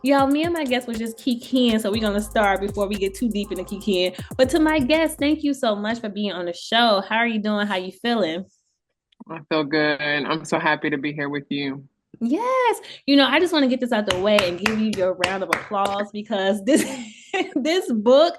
Y'all, me and my guest was just kikiing, so we're gonna start before we get too deep into kikiing. But to my guest, thank you so much for being on the show. How are you doing? How you feeling? I feel good. I'm so happy to be here with you. Yes, I just want to get this out the way and give you your round of applause because this this book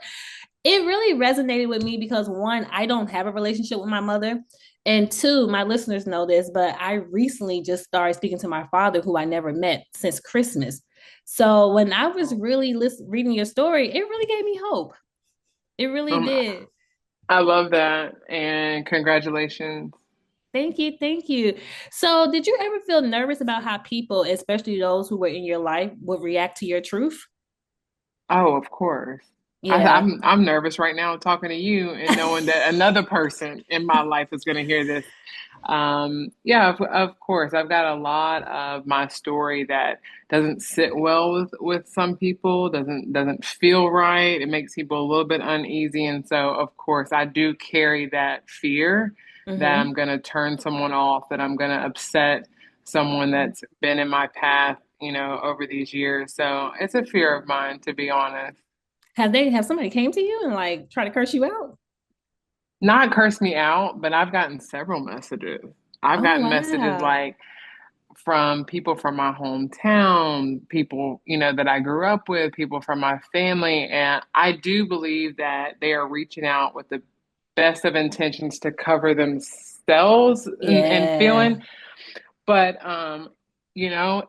it really resonated with me because one, I don't have a relationship with my mother, and two, my listeners know this, but I recently just started speaking to my father, who I never met since Christmas. So when I was really reading your story, it really gave me hope. It really Um, did. I love that, and congratulations. Thank you. Thank you. So, did you ever feel nervous about how people, especially those who were in your life, would react to your truth? Oh, of course. Yeah. I'm nervous right now talking to you and knowing that another person in my life is going to hear this. Yeah, of course. I've got a lot of my story that doesn't sit well with some people, doesn't feel right. It makes people a little bit uneasy, and so of course I do carry that fear that I'm Mm-hmm. going to turn someone off, that I'm going to upset someone that's been in my path, over these years. So it's a fear of mine, to be honest. Have somebody came to you and like try to curse you out? Not curse me out, but I've gotten several messages. I've Oh gotten messages wow. like from people from my hometown, people, that I grew up with, people from my family. And I do believe that they are reaching out with the best of intentions to cover themselves and Yeah. feeling. But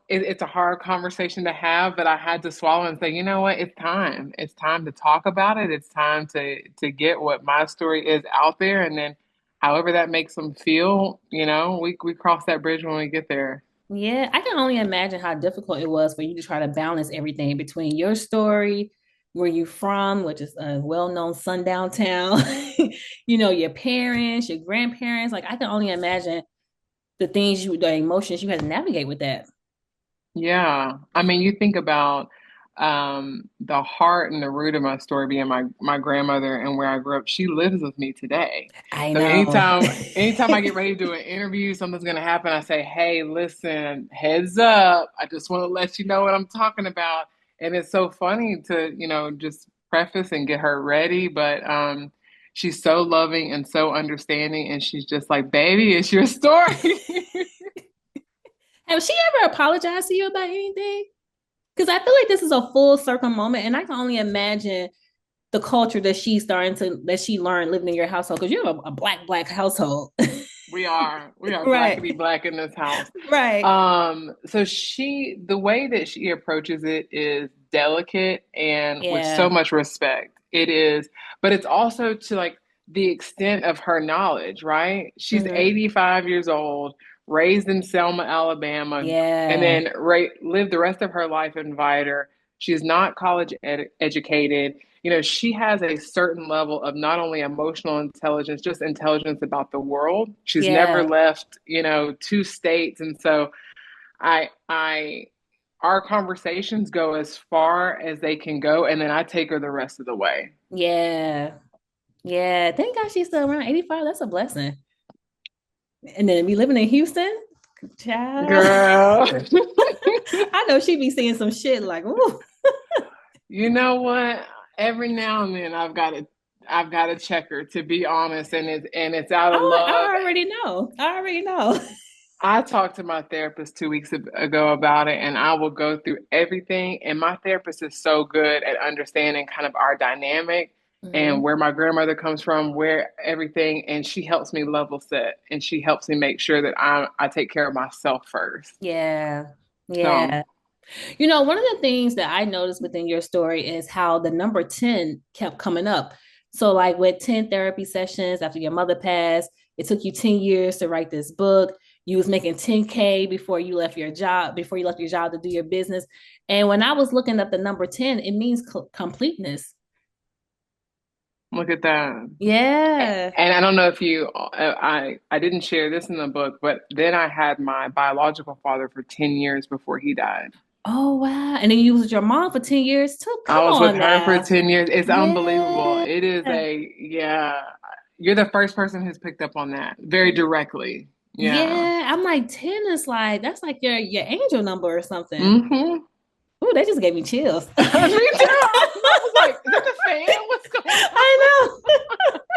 it's a hard conversation to have, but I had to swallow and say, you know what, it's time. It's time to talk about it. It's time to get what my story is out there. And then however that makes them feel, we cross that bridge when we get there. Yeah, I can only imagine how difficult it was for you to try to balance everything between your story, where you from, which is a well-known sundown town, your parents, your grandparents. Like I can only imagine the emotions you had to navigate with that. Yeah. I mean, you think about the heart and the root of my story being my grandmother and where I grew up. She lives with me today. I So know. anytime I get ready to do an interview, something's gonna happen, I say, "Hey, listen, heads up. I just want to let you know what I'm talking about." And it's so funny to, just preface and get her ready, but she's so loving and so understanding, and she's just like, "Baby, it's your story." Have she ever apologized to you about anything? Because I feel like this is a full circle moment, and I can only imagine the culture that she learned living in your household because you have a black household. We are Right. blackety black in this house. Right. So the way that she approaches it is delicate and with so Yeah. much respect. It is, but it's also to like the extent of her knowledge, right? She's Hmm. 85 years old, raised in Selma, Alabama, and Yeah. then lived the rest of her life in Vidor. She's not college educated. She has a certain level of not only emotional intelligence, just intelligence about the world. She's never Yeah. left, two states. And so I, our conversations go as far as they can go. And then I take her the rest of the way. Yeah. Yeah. Thank God she's still around 85. That's a blessing. And then be living in Houston. Child. Girl, I know she be seeing some shit like, ooh. you know what? Every now and then I've got to check her, to be honest, and it's out of love. I already know. I already know. I talked to my therapist 2 weeks ago about it, and I will go through everything. And my therapist is so good at understanding kind of our dynamic and Hmm. where my grandmother comes from, where everything, and she helps me level set, and she helps me make sure that I take care of myself first. Yeah. So, Yeah. One of the things that I noticed within your story is how the number 10 kept coming up. So, like with 10 therapy sessions after your mother passed, it took you 10 years to write this book. You was making 10K before you left your job to do your business. And when I was looking up the number 10, it means completeness. look at that. Yeah. And I don't know if I didn't share this in the book, but then I had my biological father for 10 years before he died. Oh, wow. And then you was with your mom for 10 years too. I Come was with on her for now. 10 years. It's unbelievable. Yeah. Yeah, you're the first person who's picked up on that very directly. Yeah. Yeah. I'm like, 10 is like, that's like your angel number or something. Hmm. Oh, that just gave me chills. Me too. I was like, is that the fan? What's going I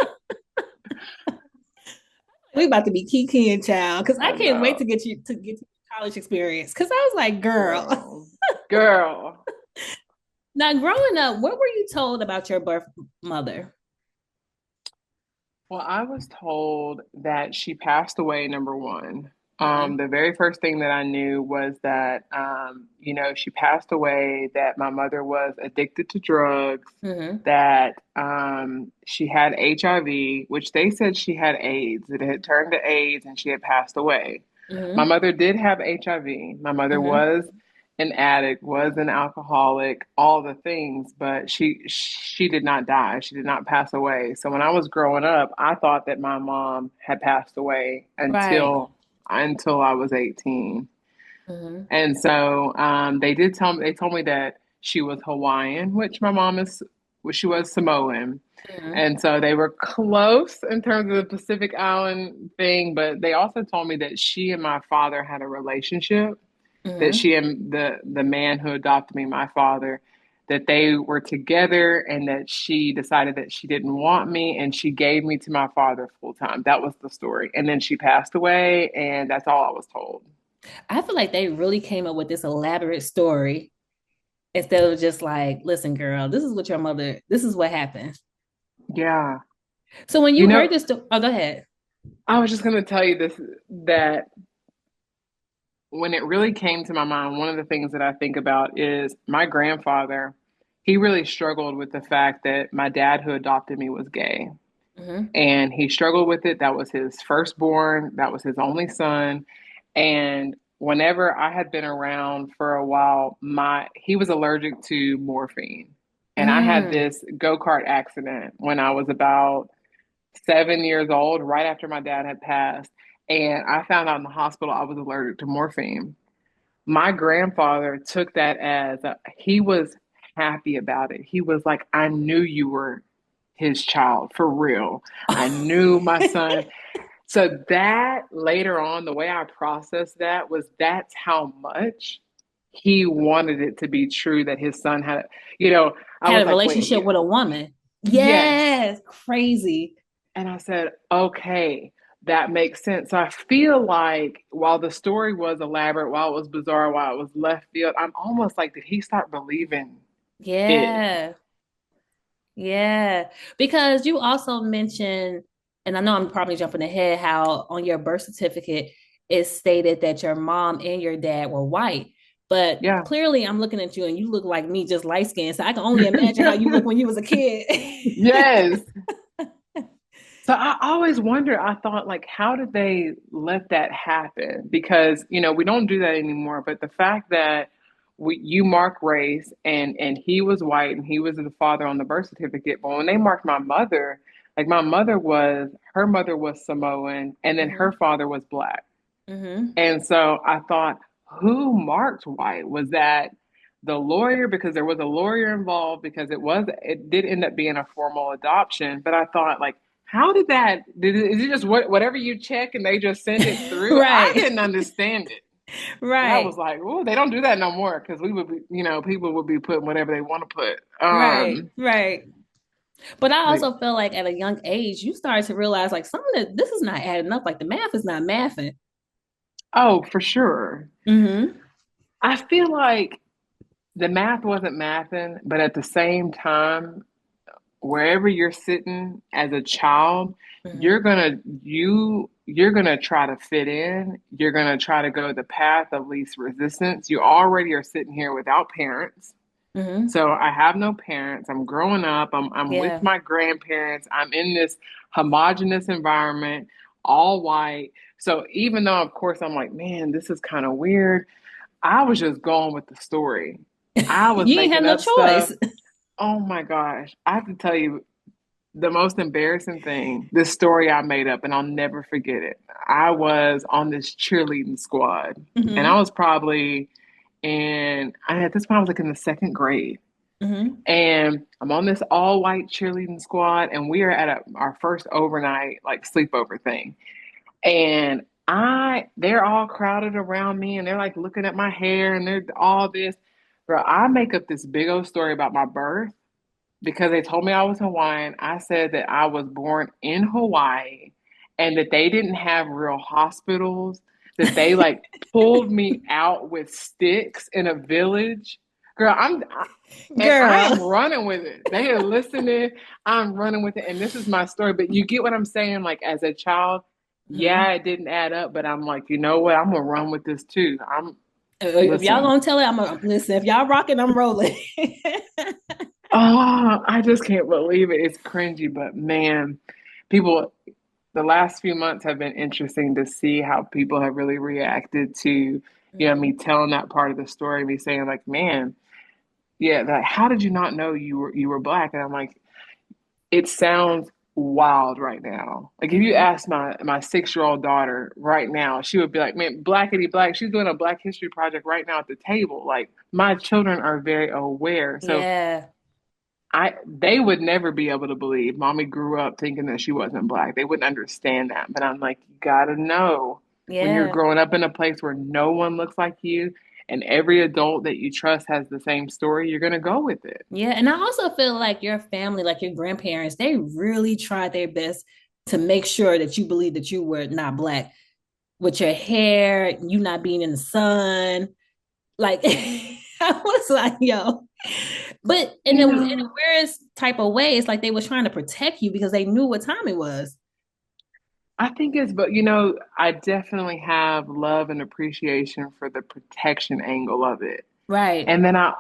know. We about to be kikiing, child, because I on? I can't wait know. to get to college experience. Because I was like, girl. Girl. Girl. Now, growing up, what were you told about your birth mother? Well, I was told that she passed away, number one. Mm-hmm. The very first thing that I knew was that, she passed away, that my mother was addicted to drugs, Mm-hmm. that she had HIV, which they said she had AIDS. It had turned to AIDS and she had passed away. My Mm-hmm. mother did have HIV. My mother Mm-hmm. was an addict, was an alcoholic, all the things, but she did not die. She did not pass away. So when I was growing up, I thought that my mom had passed away Right. until I was 18. Mm-hmm. And so they told me that she was Hawaiian, which my mom is, well, she was Samoan. Mm-hmm. And so they were close in terms of the Pacific Island thing, but they also told me that she and my father had a relationship, that Mm-hmm. she and the man who adopted me, my father, that they were together, and that she decided that she didn't want me and she gave me to my father full time. That was the story. And then she passed away, and that's all I was told. I feel like they really came up with this elaborate story instead of just like, listen, girl, this is what your mother, this is what happened. Yeah. So when You you heard know, this, oh, go ahead. I was just going to tell you this, that when it really came to my mind, one of the things that I think about is my grandfather. He really struggled with the fact that my dad, who adopted me, was gay. Mm-hmm. And he struggled with it. That was his firstborn, that was his only son. And whenever I had been around for a while, my he was allergic to morphine. And I had Mm, this go-kart accident when I was about 7 years old, right after my dad had passed. And I found out in the hospital I was allergic to morphine. My grandfather took that as he was happy about it. He was like, I knew you were his child for real. I knew my son. So that later on, the way I processed that was that's how much he wanted it to be true that his son had, you know, I had was a like, wait, relationship with a woman. yes. Yes, crazy. And I said, okay, that makes sense. So I feel like while the story was elaborate, while it was bizarre, while it was left field, I'm almost like, did he start believing it? Yeah, yeah. Because you also mentioned, and I know I'm probably jumping ahead, how on your birth certificate it stated that your mom and your dad were white. But Yeah. clearly, I'm looking at you and you look like me, just light skinned. So I can only imagine how you look when you was a kid. Yes. So I always wonder, I thought, like, how did they let that happen? Because, we don't do that anymore. But the fact that you mark race, and he was white and he was the father on the birth certificate, but when they marked my mother, like her mother was Samoan and then her Mm-hmm. father was black. Mm-hmm. And so I thought, who marked white? Was that the lawyer? Because there was a lawyer involved, because it did end up being a formal adoption. But I thought, like, how is it just whatever you check and they just send it through? I Right. didn't understand it. And I was Right. like, oh, they don't do that no more, because we would be, people would be putting whatever they want to put. Right. Right. But I But also feel like at a young age, you start to realize like some of this is not adding up. Like the math is not mathing. oh, for sure. Mm-hmm. I feel like the math wasn't mathing, but at the same time, wherever you're sitting as a child, Mm-hmm. you're gonna try to fit in. You're gonna try to go the path of least resistance. You already are sitting here without parents. Mm-hmm. So I have no parents. I'm growing up. I'm with Yeah. my grandparents. I'm in this homogenous environment, all white. So even though, of course, I'm like, man, this is kind of weird, I was just going with the story. I was You ain't have making no up stuff. choice. Oh my gosh. I have to tell you the most embarrassing thing, this story I made up, and I'll never forget it. I was on this cheerleading squad, and I Mm-hmm. was probably at this point, I was like in the second grade. Mm-hmm. And I'm on this all white cheerleading squad, and we are at our first overnight, like, sleepover thing. And they're all crowded around me, and they're like looking at my hair, and they're all this. Girl, I make up this big old story about my birth because they told me I was Hawaiian. I said that I was born in Hawaii and that they didn't have real hospitals, that they like pulled me out with sticks in a village. Girl, and I Girl. am running with it. They are listening. I'm running with it. And this is my story. But you get what I'm saying? Like as a child, Mhm. yeah, it didn't add up, but I'm like, you know what? I'm gonna run with this too. If y'all Listen. gonna tell it, I'm gonna listen. If y'all rocking, I'm rolling. Oh, I just can't believe it. It's cringy, but man, people, the last few months have been interesting to see how people have really reacted to, me Mhm. telling that part of the story, me saying like, man, yeah, like how did you not know you were black? And I'm like, it sounds wild right now. Like if you Mhm. ask my 6-year-old daughter right now, she would be like, man, blackity black. She's doing a Black History project right now at the table. Like my children are very aware. So Yeah. they would never be able to believe mommy grew up thinking that she wasn't black. They wouldn't understand that. But I'm like, you gotta know when you're Yeah. growing up in a place where no one looks like you and every adult that you trust has the same story, you're gonna go with it. Yeah. And I also feel like your family, like your grandparents, they really tried their best to make sure that you believe that you were not black with your hair, you not being in the sun. Like I was like, yo. But You in the know, weirdest type of way, it's like they were trying to protect you because they knew what time it was. I think but I definitely have love and appreciation for the protection angle of it. Right. And then I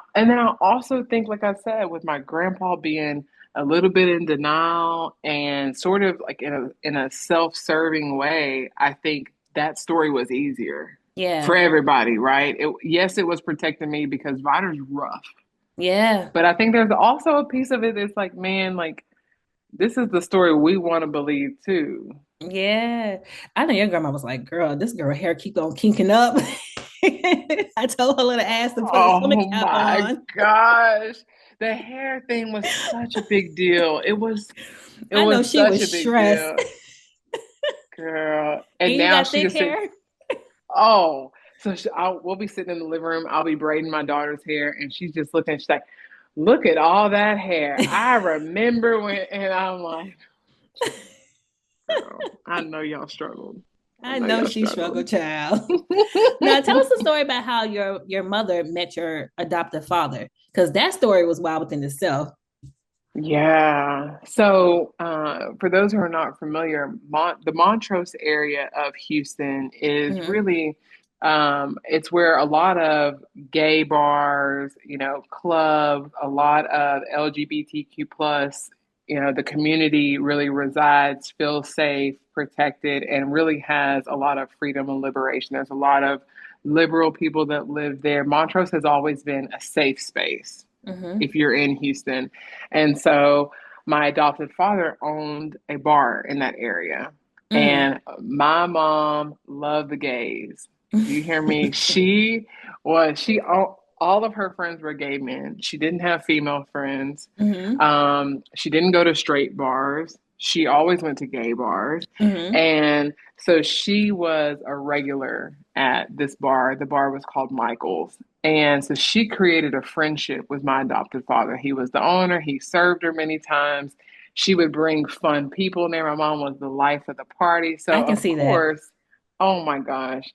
also think, like I said, with my grandpa being a little bit in denial and sort of like in a self-serving way, I think that story was easier for Yeah. everybody, right? Yes, it was protecting me because Vider's rough. Yeah. But I think there's also a piece of it that's like, man, like this is the story we want to believe too. Yeah. I know your grandma was like, girl, this girl hair keep on kinking up. I told her little ass to put a stomach Oh cap my on. gosh. The hair thing was such a big deal. It I know was she such was a big stressed. deal, girl. And And you now got she thick just said, hair? "Oh." So we'll be sitting in the living room. I'll be braiding my daughter's hair, and she's just looking. She's like, "Look at all that hair." I remember when, and I'm like, "Girl, I know y'all struggled. I I know know y'all she struggled." struggled, child. Now tell us the story about how your mother met your adoptive father, because that story was wild within itself. Yeah. So, for those who are not familiar, the Montrose area of Houston is Mhm. really, it's where a lot of gay bars, clubs, a lot of LGBTQ plus, the community really resides, feels safe, protected, and really has a lot of freedom and liberation. There's a lot of liberal people that live there. Montrose has always been a safe space Mhm. if you're in Houston. And so my adopted father owned a bar in that area. Mm. And my mom loved the gays. Do you hear me? All of her friends were gay men. She didn't have female friends. Mhm. She didn't go to straight bars. She always went to gay bars. Mhm. And so she was a regular at this bar. The bar was called Michael's. And so she created a friendship with my adopted father. He was the owner. He served her many times. She would bring fun people in there. My mom was the life of the party. I So, can of see that. course, oh my gosh,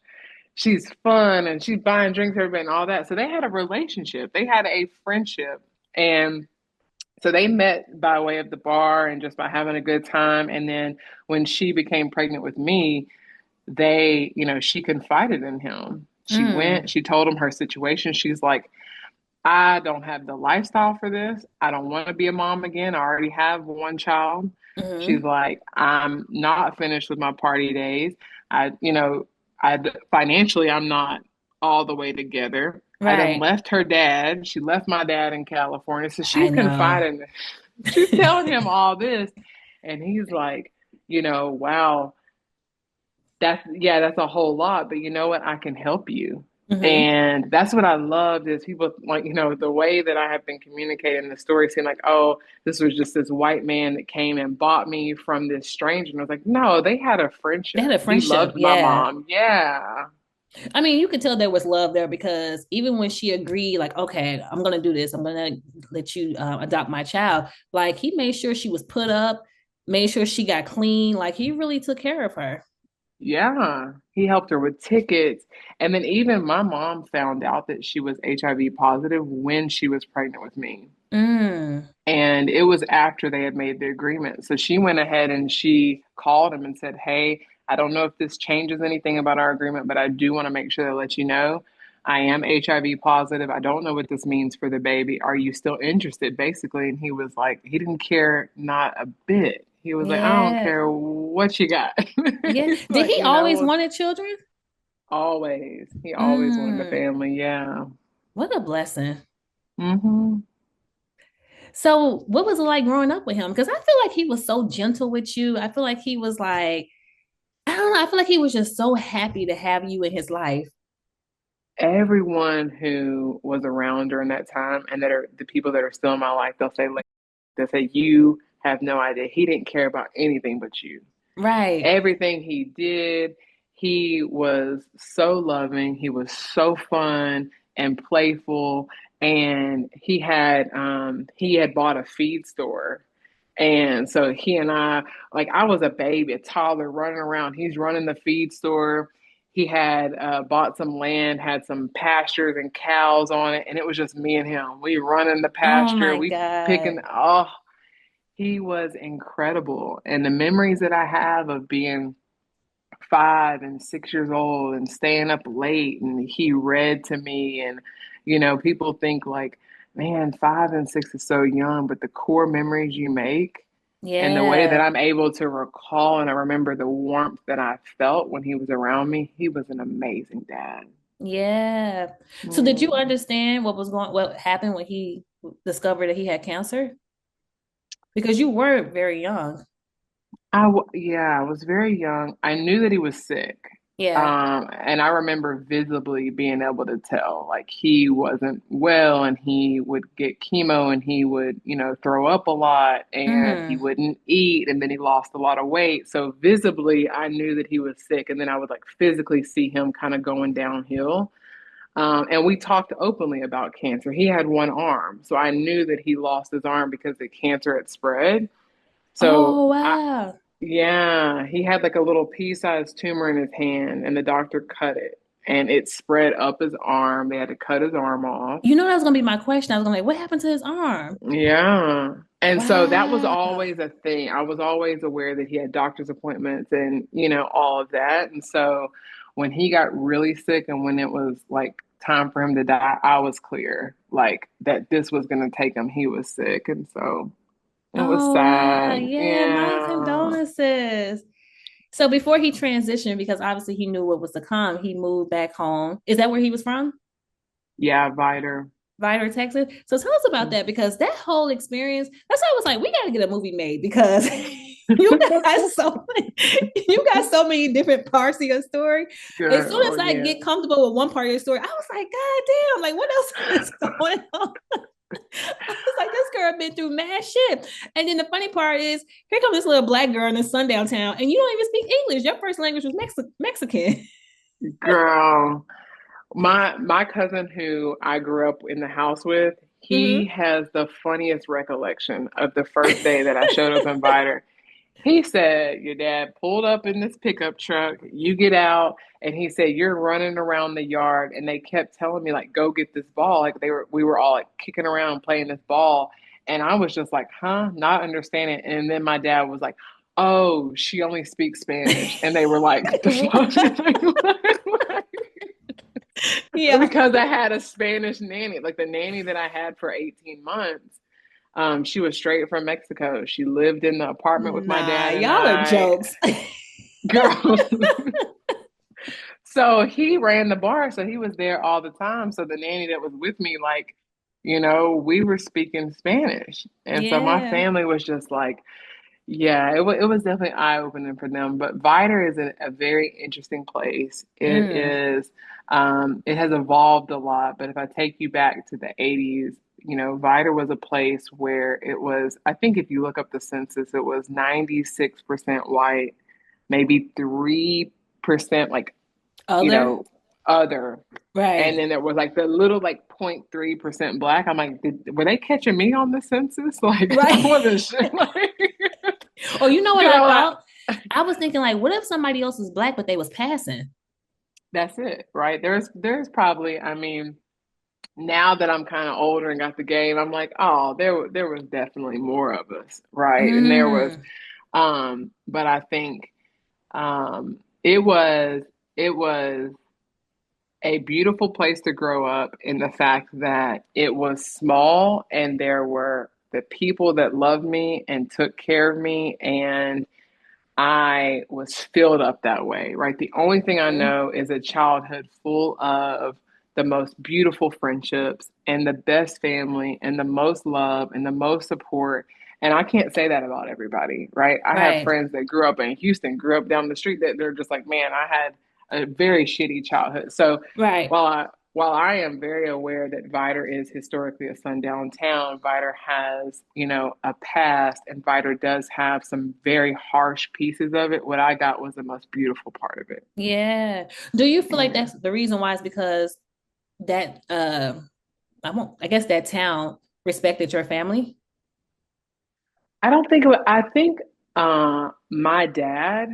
she's fun and she's buying drinks for everybody and all that. So they had a relationship, they had a friendship. And so they met by way of the bar and just by having a good time. And then when she became pregnant with me, she confided in him. Mm. She told him her situation. She's like, I don't have the lifestyle for this. I don't want to be a mom again. I already have one child. She's Mhm. like, I'm not finished with my party days. I, you know, I financially, I'm not all the way together. I done Right. left her dad. She left my dad in California. So I she's know. confiding. She's telling him all this. And he's like, wow, that's a whole lot, but you know what? I can help you. Mhm. And that's what I loved is people like, the way that I have been communicating the story seemed like, oh, this was just this white man that came and bought me from this stranger. And I was like, no, they had a They friendship. had a He friendship. loved my Yeah. mom. Yeah. I mean, you could tell there was love there because even when she agreed, like, okay, I'm gonna do this, I'm gonna let you adopt my child. Like, he made sure she was put up, made sure she got clean. Like, he really took care of her. Yeah, he helped her with tickets. And then even my mom found out that she was HIV positive when she was pregnant with me. Mm, And it was after they had made the agreement. So she went ahead and she called him and said, "Hey, I don't know if this changes anything about our agreement, but I do want to make sure to let you know I am HIV positive. I don't know what this means for the baby. Are you still interested?" Basically. And he was like, he didn't care not a bit. He was like, "I don't yeah, care what you got." yeah. It's Did like, he always wanted children? he always wanted a Mm, family. Yeah. what a blessing. Hmm. So, what was it like growing up with him? Because I feel like he was so gentle with you. I feel like he was like, I don't know. I feel like he was just so happy to have you in his life. Everyone who was around during that time and that are the people that are still in my life, they'll say, "You have no idea. He didn't care about anything but you." Right. Everything he did, he was so loving. He was so fun and playful. And he had bought a feed store. And so he and I, like I was a baby, a toddler running around. He's running the feed store. He had bought some land, had some pastures and cows on it, and it was just me and him. We running the Oh pasture, my we God. picking. He was incredible. And the memories that I have of being 5 and 6 years old and staying up late and he read to me and people think like, man, 5 and 6 is so young, but the core memories you make and the way that Yeah. I'm able to recall and I remember the warmth that I felt when he was around me, he was an amazing dad. Yeah. So did you Mm. understand what happened when he discovered that he had cancer? Because you were very young. Yeah, I was very young. I knew that he was sick. Yeah. And I remember visibly being able to tell, like he wasn't well and he would get chemo and he would, throw up a lot and he Hmm. wouldn't eat and then he lost a lot of weight. So visibly, I knew that he was sick. And then I would like physically see him kind of going downhill. And we talked openly about cancer. He had one arm. So I knew that he lost his arm because the cancer had spread. So Oh I, wow. yeah, he had like a little pea-sized tumor in his hand, and the doctor cut it, and it spread up his arm. They had to cut his arm off. You know that was gonna be my question. I was gonna like, what happened to his arm? Yeah. And so that was Wow. always a thing. I was always aware that he had doctor's appointments and, all of that. And so when he got really sick and when it was like time for him to die, I was clear like that this was going to take him. He was sick. And so it was Oh wow. sad. Yeah, my Yeah. condolences. So before he transitioned, because obviously he knew what was to come, he moved back home. Is that where he was from? Yeah, Viter. Vidor, Texas. So tell us about that because that whole experience, that's why I was like, we got to get a movie made because you got so you got so many different parts of your story. As soon Girl, as I yeah. get comfortable with one part of your story, I was like, God damn, like what else is going on? I was like, this girl been through mad shit. And then the funny part is, here comes this little black girl in this sundown town, and you don't even speak English. Your first language was Mexican. Girl. My cousin who I grew up in the house with, he Mm-hmm. has the funniest recollection of the first day that I showed up in Viter. He said, "Your dad pulled up in this pickup truck. You get out." And he said, "You're running around the yard." And they kept telling me, like, "Go get this ball." Like we were all like kicking around playing this ball. And I was just like, huh, not understanding. And then my dad was like, "Oh, she only speaks Spanish." And they were like, "The fuck?" Yeah. Because I had a Spanish nanny, like the nanny that I had for 18 months. She was straight from Mexico. She lived in the apartment with my Nah, dad and y'all are I. jokes. Girl. So he ran the bar, so he was there all the time. So the nanny that was with me, like, we were speaking Spanish. And so my Yeah. family was just like, yeah, it was definitely eye-opening for them. But Viter is a very interesting place. Mm. It has evolved a lot. But if I take you back to the 80s, Viter was a place where it was, I think if you look up the census, it was 96% white, maybe 3% like, you Other? know, other. And Right. then there was like the little like 0.3% black. I'm like, were they catching me on the census? Like, I Right. wasn't sure. Like, Or you know what because I I'm like, thought? I was thinking like, what if somebody else was black but they was passing? that's it, right? There's probably, I mean, now that I'm kind of older and got the game, I'm like, oh, there was definitely more of us, right? And there was, Mm, but I think it was a beautiful place to grow up in the fact that it was small and there were the people that loved me and took care of me, and I was filled up that way, right? The only thing I mhm. know is a childhood full of the most beautiful friendships and the best family and the most love and the most support. And I can't say that about everybody, right? I have Right. friends that grew up in Houston, grew up down the street that they're just like, man, I had a very shitty childhood. So Right. while I am very aware that Vidor is historically a sundown town, Vidor has, a past, and Vidor does have some very harsh pieces of it. What I got was the most beautiful part of it. Yeah. Do you feel like Yeah. that's the reason why? It's because that I guess that town respected your family? I think my dad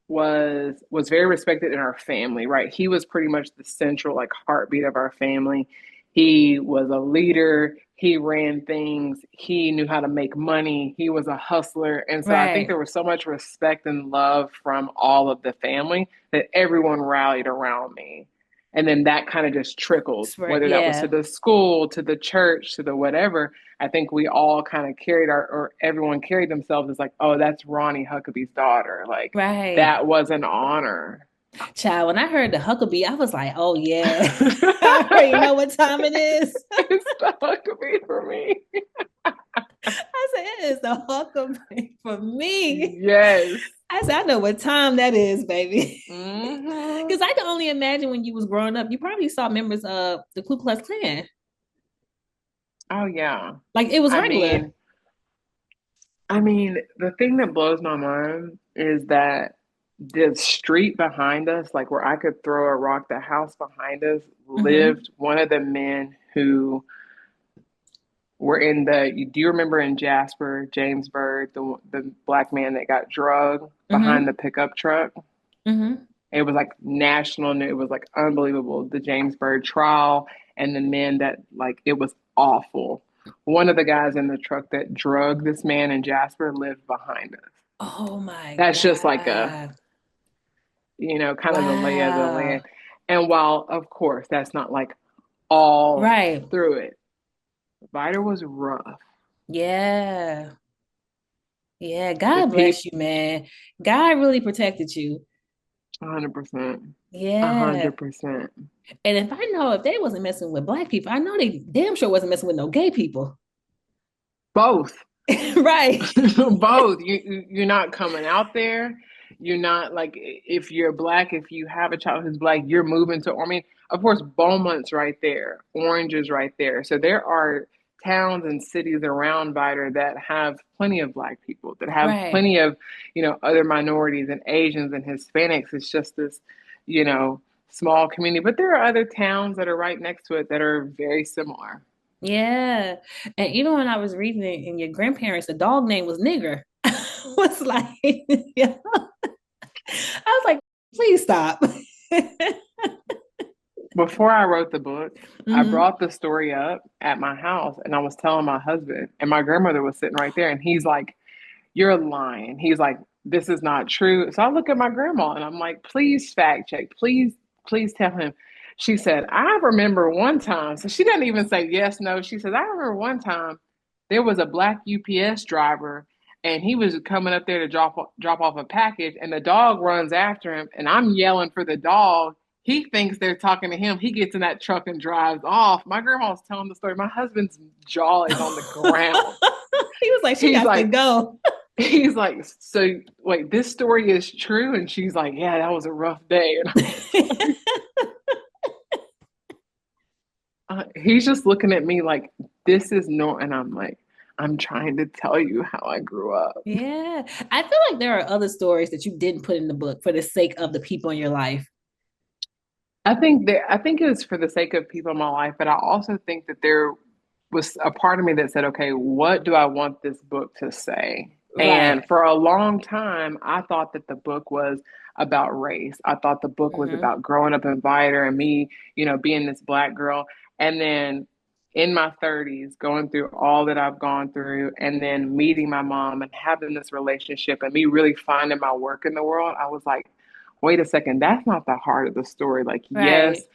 was very respected in our family, right? He was pretty much the central like heartbeat of our family. He was a leader, he ran things, he knew how to make money, he was a hustler. And so I think Right. there was so much respect and love from all of the family that everyone rallied around me. And then that kind of just trickled, Right. whether that was to Yeah. the school, to the church, to the whatever. I think we all kind of carried or everyone carried themselves as like, oh, that's Ronnie Huckabee's daughter. Like Right. that was an honor. Child, when I heard the Huckabee, I was like, oh yeah. I already know what time it is. It's the Huckabee for me. I said, it is the Huckabee for me. Yes. I said, I know what time that is, baby. Hmm. Because I can only imagine when you was growing up, you probably saw members of the Ku Klux Klan. Oh yeah. Like it was I regular. mean, the thing that blows my mind is that the street behind us, like where I could throw a rock, the house behind us Mm-hmm. lived one of the men who were in do you remember in Jasper, James Bird, the black man that got drugged behind Mm-hmm. the pickup truck? Mm-hmm. It was like national, it was like unbelievable. The James Bird trial and the men that like it was awful. One of the guys in the truck that drugged this man in Jasper lived behind us. Oh my That's just like God. kind of the lay of the land. Wow. And while of course that's not like all Right. through it, Vidor was rough. Yeah. Yeah. The God bless people, you, man. God really protected you. 100%, Yeah. 100%. And if they wasn't messing with black people, I know they damn sure wasn't messing with no gay people. Both. Right. Both. You're not coming out there. You're not like if you're black, if you have a child who's black, you're moving to. I mean, of course, Beaumont's right there, Orange is right there. So there are towns and cities around Vidor that have plenty of black people, that have Right. plenty of other minorities and Asians and Hispanics. It's just this you know small community, but there are other towns that are right next to it that are very similar. Yeah. And even when I was reading it and your grandparents, the dog name was Nigger. Was like, yeah. I was like, please stop. Before I wrote the book, I Hmm. brought the story up at my house and I was telling my husband, and my grandmother was sitting right there, and he's like, you're lying. He's like, this is not true. So I look at my grandma and I'm like, please fact check. Please tell him. She said, I remember one time. So she doesn't even say yes, no. She says, I remember one time there was a black UPS driver and he was coming up there to drop off a package, and the dog runs after him, and I'm yelling for the dog. He thinks they're talking to him. He gets in that truck and drives off. My grandma was telling the story. My husband's jaw is on the ground. He was like, she He's got to like, go. he's like, so wait, this story is true? And she's like, yeah, that was a rough day. And he's just looking at me like, this is no, and I'm like, I'm trying to tell you how I grew up. Yeah. I feel like there are other stories that you didn't put in the book for the sake of the people in your life. I think it was for the sake of people in my life, but I also think that there was a part of me that said, okay, what do I want this book to say? Right. And for a long time, I thought that the book was about race. I thought the book was Hmm. about growing up in Vider and me, being this black girl. And then in my 30s, going through all that I've gone through, and then meeting my mom and having this relationship and me really finding my work in the world, I was like, wait a second, that's not the heart of the story. Like, yes, Right.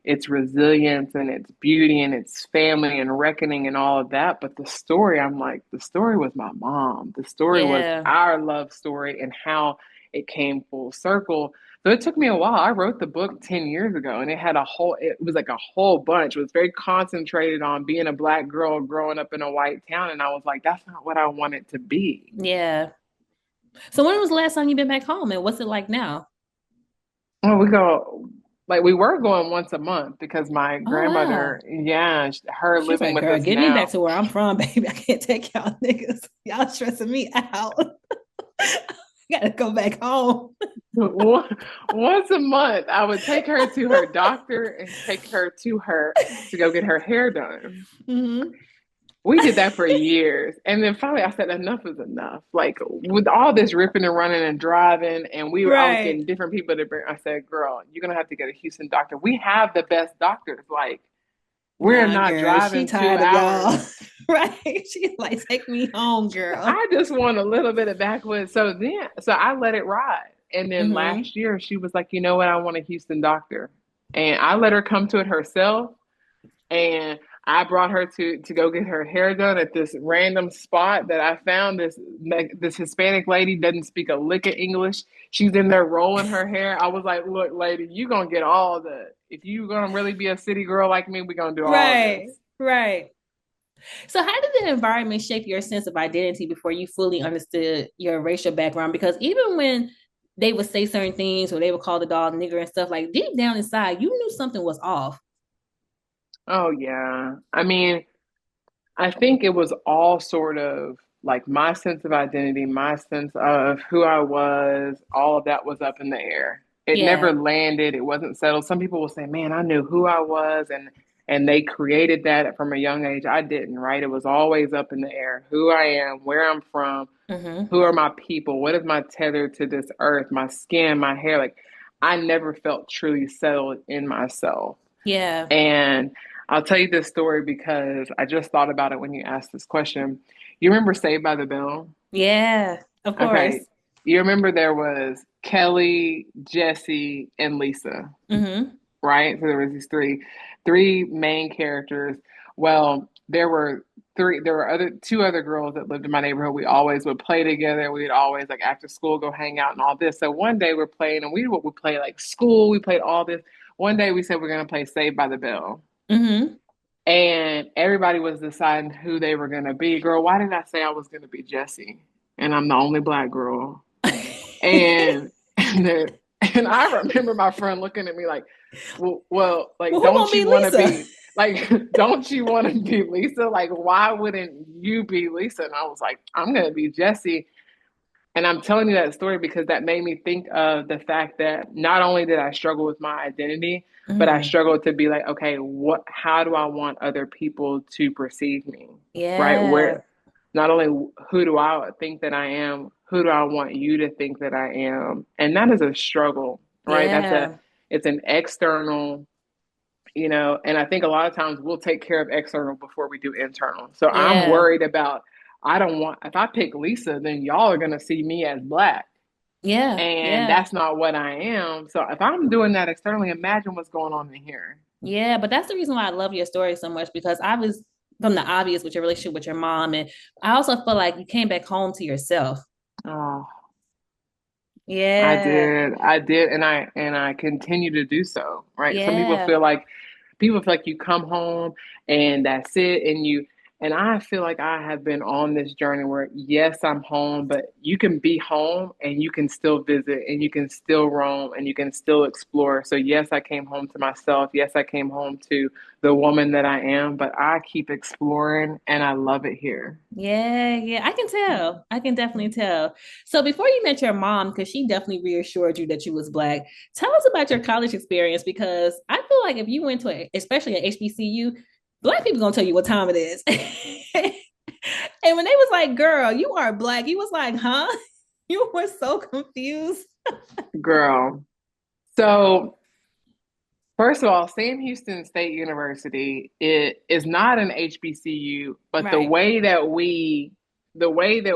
it's resilience and it's beauty and it's family and reckoning and all of that. But the story, I'm like, the story was my mom. The story was Yeah. our love story and how it came full circle. So it took me a while. I wrote the book 10 years ago and it was like a whole bunch. It was very concentrated on being a black girl growing up in a white town. And I was like, that's not what I want it to be. Yeah. So when was the last time you've been back home and what's it like now? Well, we were going once a month because my Oh wow. grandmother, yeah, her She's living like, with girl, us get me back now. to where I'm from, baby. I can't take y'all niggas. Y'all stressing me out. Gotta go back home. Once a month, I would take her to her doctor and take her to go get her hair done. Hmm. We did that for years. And then finally I said, enough is enough. Like with all this ripping and running and driving, I was Right. getting different people to bring, I said, girl, you're going to have to get a Houston doctor. We have the best doctors. Like, we're Nah, not girl, she driving two tired of hours. y'all. Right. She's like, take me home, girl. I just want a little bit of backwoods. So I let it ride. And then Hmm. last year, she was like, you know what? I want a Houston doctor. And I let her come to it herself. And I brought her to go get her hair done at this random spot that I found. This Hispanic lady doesn't speak a lick of English. She's in there rolling her hair. I was like, "Look, lady, you gonna get all the. If you gonna really be a city girl like me, we gonna do all of Right. this." Right. So, how did the environment shape your sense of identity before you fully understood your racial background? Because even when they would say certain things or they would call the dog nigger and stuff, like deep down inside, you knew something was off. Oh yeah. I mean, I think it was all sort of like my sense of identity, my sense of who I was, all of that was up in the air. It never Yeah. landed, it wasn't settled. Some people will say, "Man, I knew who I was," and they created that from a young age. I didn't, right? It was always up in the air. Who I am, where I'm from, Hmm. who are my people, what is my tether to this earth, my skin, my hair. Like I never felt truly settled in myself. Yeah. And I'll tell you this story because I just thought about it when you asked this question. You remember Saved by the Bell? Yeah. Of Okay. course. You remember there was Kelly, Jesse, and Lisa, Hmm. right? So there was these three main characters. Well, there were two other girls that lived in my neighborhood. We always would play together. We'd always like after school go hang out and all this. So one day we're playing and we would play like school, we played all this. One day we said we're gonna play Saved by the Bell. Hmm. And everybody was deciding who they were gonna be. Girl, why did I say I was gonna be Jessie? And I'm the only black girl. And and I remember my friend looking at me like, well, Well, like, who don't gonna be you want to Lisa? be like, don't you want to be Lisa? Like, why wouldn't you be Lisa? And I was like, I'm gonna be Jessie. And I'm telling you that story because that made me think of the fact that not only did I struggle with my identity, but I Mm. struggled to be like, okay, how do I want other people to perceive me? Right? Yeah. Not only who do I think that I am, who do I want you to think that I am? And that is a struggle, right? Yeah. It's an external, and I think a lot of times we'll take care of external before we do internal. So I'm Yeah. worried about, I don't want, if I pick Lisa, then y'all are going to see me as black. Yeah. And Yeah. that's not what I am. So if I'm doing that externally, imagine what's going on in here. Yeah. But that's the reason why I love your story so much because I was from the obvious with your relationship with your mom. And I also feel like you came back home to yourself. Oh, I Yeah. did. I did. And I continue to do so. Right. Some Yeah. people feel like you come home and that's it. And And I feel like I have been on this journey where, yes, I'm home, but you can be home and you can still visit and you can still roam and you can still explore. So, yes, I came home to myself. Yes, I came home to the woman that I am, but I keep exploring and I love it here. Yeah, yeah, I can tell. I can definitely tell. So before you met your mom, because she definitely reassured you that you was black, tell us about your college experience because I feel like if you went to especially at HBCU, black people gonna tell you what time it is. And when they was like, girl, you are black, you was like, huh? You were so confused. Girl. So, first of all, Sam Houston State University, it is not an HBCU, but Right. the way that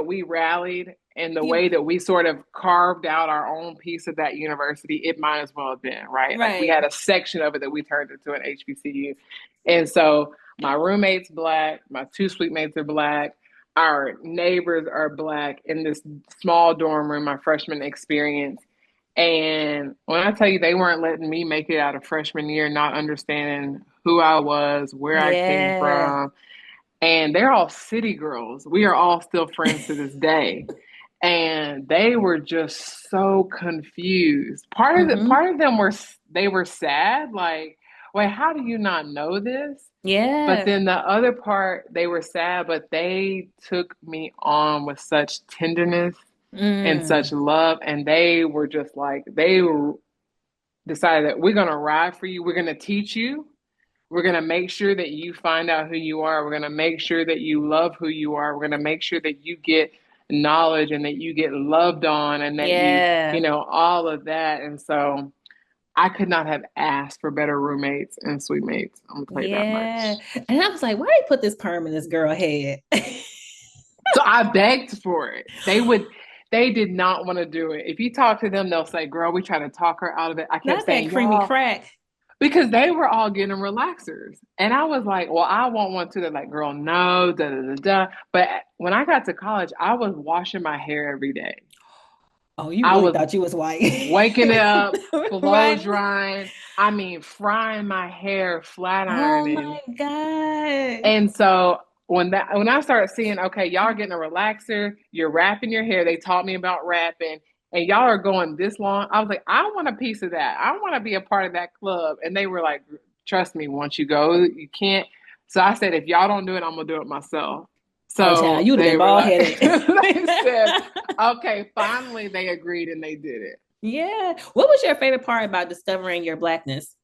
we rallied and the You way that we sort of carved out our own piece of that university, it might as well have been, right? Like we had right. a section of it that we turned into an HBCU. And so my roommate's black, my two suite mates are black, our neighbors are black in this small dorm room, my freshman experience. And when I tell you they weren't letting me make it out of freshman year, not understanding who I was, where I came Yeah. from, and they're all city girls. We are all still friends to this day. And they were just so confused. Mm-hmm. Part of them were they were sad, like, wait, how do you not know this? But Yeah. then the other part, they were sad, but they took me on with such tenderness and such Mm. love. And they were just like, they were decided that we're going to ride for you. We're going to teach you. We're going to make sure that you find out who you are. We're going to make sure that you love who you are. We're going to make sure that you get knowledge and that you get loved on and that you Yeah. know, all of that. And so I could not have asked for better roommates and suite mates. I'm going to tell you that Yeah. much. And I was like, why they put this perm in this girl head? So I begged for it. They did not want to do it. If you talk to them, they'll say, girl, we try to talk her out of it. I kept Not that saying, creamy y'all, crack. because they were all getting relaxers. And I was like, well, I want one too. They're like, girl, no, da da da da. But when I got to college, I was washing my hair every day. Oh, you I really was thought you was white. waking it up, blow Right? drying. I mean, frying my hair, flat Oh ironing. my God. And so when I started seeing, okay, y'all are getting a relaxer, you're wrapping your hair. They taught me about wrapping, and y'all are going this long. I was like, I want a piece of that. I want to be a part of that club. And they were like, trust me, once you go, you can't. So I said, if y'all don't do it, I'm gonna do it myself. Oh, child, So you would have they been were bald like, headed. they said, okay, finally they agreed and they did it. Yeah. What was your favorite part about discovering your blackness?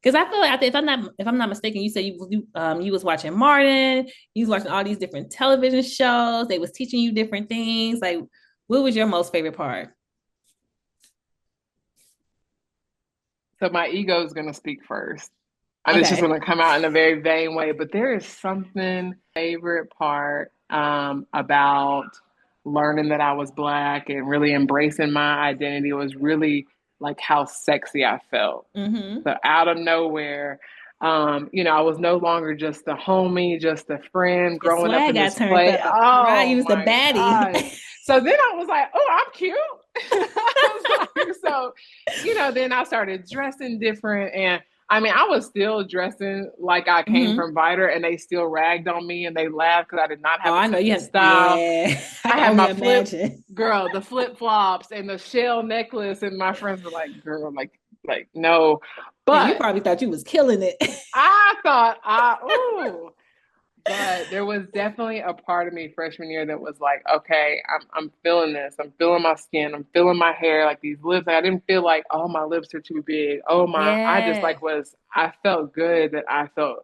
Because I feel like if I'm not mistaken, you said you was watching Martin, you was watching all these different television shows. They was teaching you different things. Like, what was your most favorite part? So my ego is gonna speak first. And it's just Okay. going to come out in a very vain way. But there is something favorite part about learning that I was black and really embracing my identity was really like how sexy I felt. Mm-hmm. So out of nowhere, you know, I was no longer just a homie, just a friend Your growing up swag in got this turned play. up, right? You Oh was the my baddie. God. So then I was like, oh, I'm cute. I was like, so, you know, then I started dressing different. And I mean, I was still dressing like I came Mm-hmm. from Viter and they still ragged on me and they laughed because I did not Oh, have a I know sense you of had. style. Yeah, I I can had only my flip imagine. girl, the flip flops and the shell necklace, and my friends were like, "Girl, like no." And you But probably thought you was killing it. I thought, ooh. But there was definitely a part of me freshman year that was like, okay, I'm feeling this. I'm feeling my skin. I'm feeling my hair, like these lips. I didn't feel like, oh, my lips are too big. Oh my, I just Yeah, like I felt good that I felt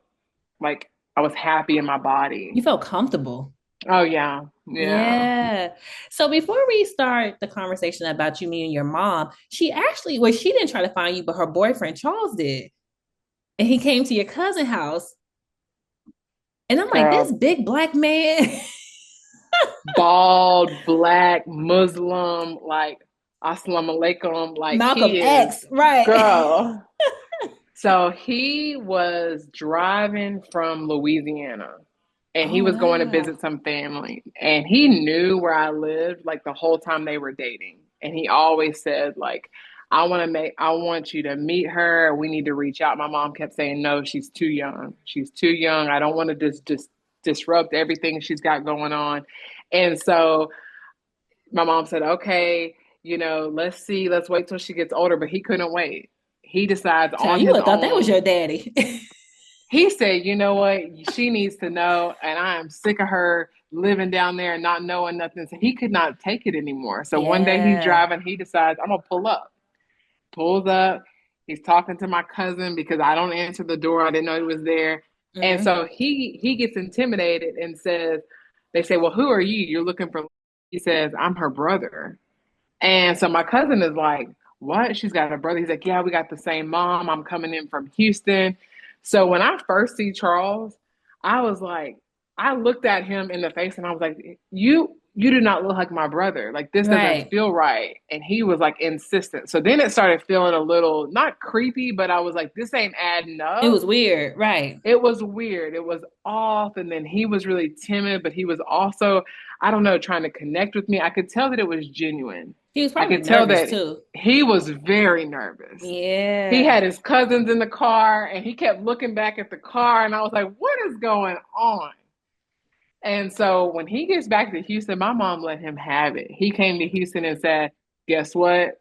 like I was happy in my you body. felt comfortable. Oh yeah, yeah. Yeah. So before we start the conversation about you meeting your mom, she didn't try to find you, but her boyfriend Charles did. And he came to your cousin house. And I'm like, this Girl, big black man. bald, black, Muslim, like assalamu alaikum, like Malcolm he is, X, right. girl. So he was driving from Louisiana and he Oh, was going to wow. visit some family and he knew where I lived like the whole time they were dating. And he always said like I want you to meet her. We need to reach out. My mom kept saying no, she's too young. She's too young. I don't want to just disrupt everything she's got going on. And so my mom said, okay, let's see, let's wait till she gets older. But he couldn't wait. He decides Child, on you his would have thought that was own. your daddy. He said, you know what? She needs to know. And I am sick of her living down there and not knowing nothing. So he could not take it anymore. So one day he's Yeah. driving, he decides, I'm going to pull up. Pulls up. He's talking to my cousin because I don't answer the door. I didn't know he was there. And Hmm. so he gets intimidated and says, they say, well, who are you? You're looking for, he says, I'm her brother. And so my cousin is like, what? She's got a brother. He's like, yeah, we got the same mom. I'm coming in from Houston. So when I first see Charles, I was like, I looked at him in the face and I was like, you do not look like my brother. Like this doesn't Right. feel right. And he was like insistent. So then it started feeling a little not creepy, but I was like, this ain't adding It up. was weird. Right. It was weird. It was off. And then he was really timid, but he was also, I don't know, trying to connect with me. I could tell that it was genuine. He was I probably could tell nervous that too. he was very nervous. He Yeah. had his cousins in the car and he kept looking back at the car. And I was like, what is going on? And so when he gets back to Houston, my mom let him have it. He came to Houston and said, guess what?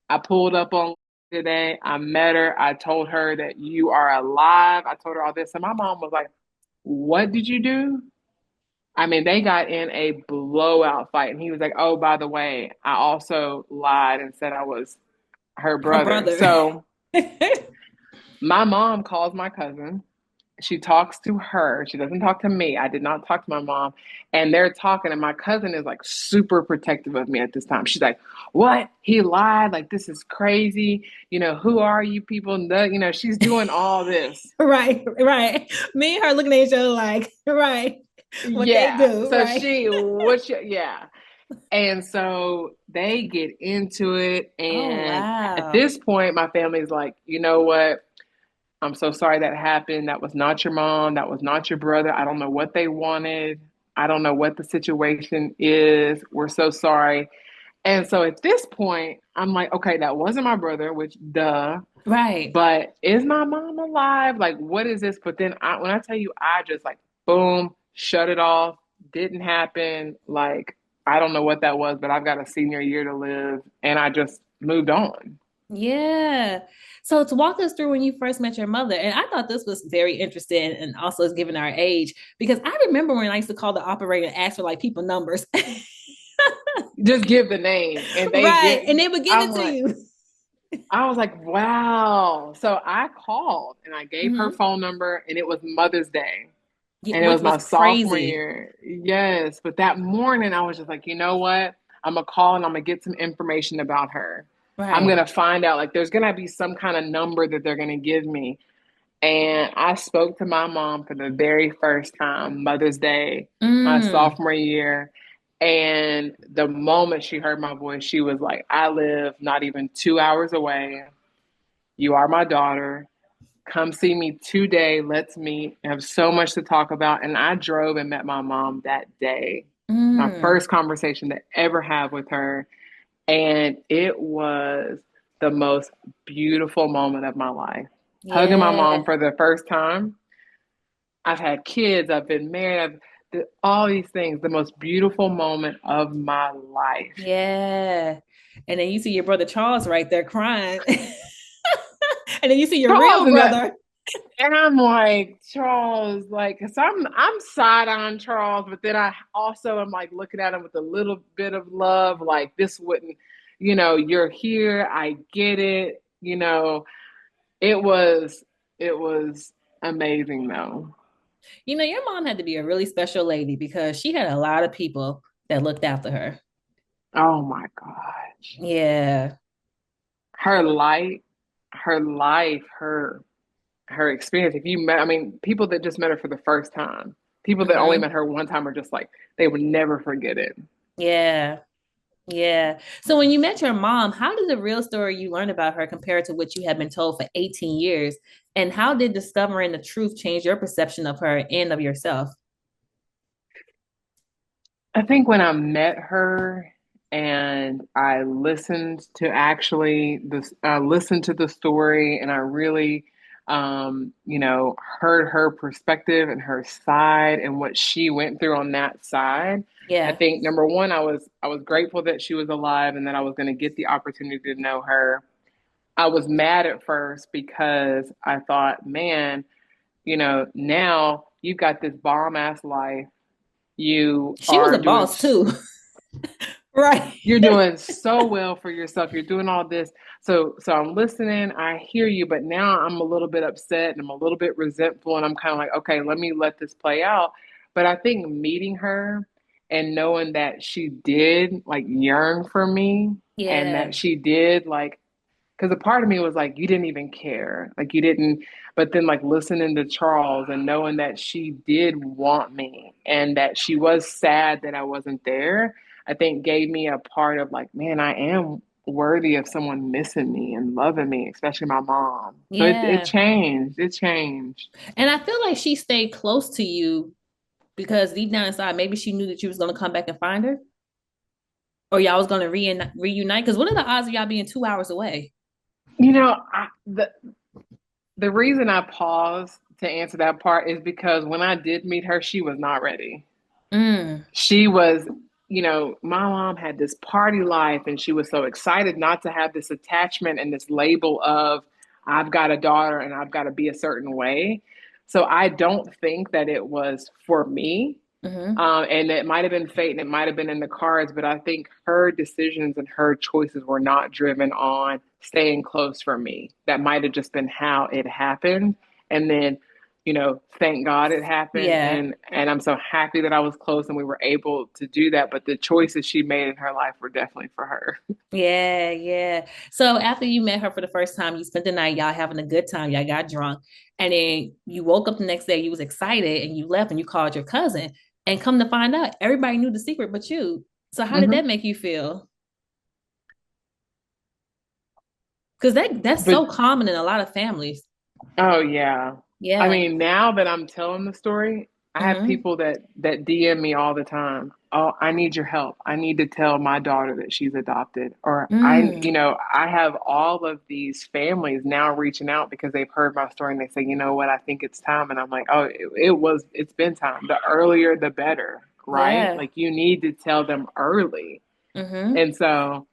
I pulled up on today. I met her. I told her that you are alive. I told her all this. And my mom was like, what did you do? I mean, they got in a blowout fight. And he was like, oh, by the way, I also lied and said I was her Her brother. brother. So my mom calls my cousin. She talks to her. She doesn't talk to me. I did not talk to my mom. And they're talking, and my cousin is like super protective of me at this time. She's like, what? He lied? Like, this is crazy. Who are you people? She's doing all this. Right. Right. Me and her looking at each other like, right. What they Yeah. do. So Right. yeah. And so they get into it. Oh, And at wow. this point, my family's like, you know what? I'm so sorry that happened. That was not your mom. That was not your brother. I don't know what they wanted. I don't know what the situation is. We're so sorry. And so at this point, I'm like, okay, that wasn't my brother, which duh. Right. But is my mom alive? Like, what is this? But then when I tell you, I just like, boom, shut it off. Didn't happen. Like, I don't know what that was, but I've got a senior year to live. And I just moved on. Yeah. So to walk us through when you first met your mother, and I thought this was very interesting and also is given our age, because I remember when I used to call the operator and ask for like people numbers. Just give the name and they Right. give. And they would give I'm it to like, you. I was like, wow. So I called and I gave her Hmm. phone number and it was Mother's Day. Yeah, And it which was was my sophomore crazy. year. Yes. But that morning I was just like, you know what? I'm gonna call and I'm gonna get some information about her. I'm Right. gonna find out like there's gonna be some kind of number that they're gonna give me. And I spoke to my mom for the very first time, Mother's Day, my Mm. sophomore year. And the moment she heard my voice, she was like, I live not even 2 hours away. You are my daughter. Come see me today. Let's meet. I have so much to talk about. And I drove and met my mom that day. My Mm. first conversation to ever have with her. And it was the most beautiful moment of my life. Hugging my Yeah. mom for the first time. I've had kids, I've been married, all these things. The most beautiful moment of my life. Yeah. And then you see your brother Charles right there crying. And then you see your Charles real and that, brother. and I'm like, Charles, like, cause I'm side on Charles, but then I also am like looking at him with a little bit of love, like this wouldn't, you're here, I get it, it was it was amazing though. Your mom had to be a really special lady because she had a lot of people that looked after her. Oh my gosh. Yeah. Her light, her life, her experience. If you met, I mean, people that just met her for the first time, people that only Hmm. met her one time are just like, they would never forget it. Yeah. Yeah. So when you met your mom, how did the real story you learned about her compare to what you had been told for 18 years? And how did discovering the truth change your perception of her and of yourself? I think when I met her and I listened to actually this, I listened to the story and I really heard her perspective and her side and what she went through on that side. I Yeah. think number one, I was grateful that she was alive and that I was going to get the opportunity to know her. I was mad at first because I thought, man, now you've got this bomb ass life. You She was are a doing boss too. Right. you're doing so well for yourself. You're doing all this. So I'm listening. I hear you, but now I'm a little bit upset and I'm a little bit resentful and I'm kind of like, okay, let me let this play out. But I think meeting her and knowing that she did like yearn for me and Yeah. that she did like because a part of me was like, you didn't even care. Like, you didn't. But then, like, listening to Charles and knowing that she did want me and that she was sad that I wasn't there, I think gave me a part of like, man, I am worthy of someone missing me and loving me, especially my mom. So it Yeah. changed. It changed. And I feel like she stayed close to you because deep down inside, maybe she knew that you was going to come back and find her, or y'all was going to reunite. Because what are the odds of y'all being 2 hours away? The reason I paused to answer that part is because when I did meet her, she was not ready. Mm, She was, my mom had this party life and she was so excited not to have this attachment and this label of, I've got a daughter and I've got to be a certain way. So I don't think that it was for me. mm-hmm. And it might have been fate and it might have been in the cards, but I think her decisions and her choices were not driven on staying close for me. That might have just been how it happened. And then, thank God it happened. Yeah. And I'm so happy that I was close and we were able to do that. But the choices she made in her life were definitely for her. Yeah, yeah. So after you met her for the first time, you spent the night, y'all having a good time, y'all got drunk, and then you woke up the next day, you was excited, and you left and you called your cousin. And come to find out, everybody knew the secret but you. So how did Hmm. that make you feel? Because that's But so common in a lot of families. Oh yeah. I Yeah. mean, now that I'm telling the story, I have Mm-hmm. people that DM me all the time. Oh, I need your help. I need to tell my daughter that she's adopted. Or Mm. I have all of these families now reaching out because they've heard my story and they say, you know what, I think it's time. And I'm like, oh, it's been time. The earlier, the better, right? Yeah. Like you need to tell them early. Mm-hmm. And so,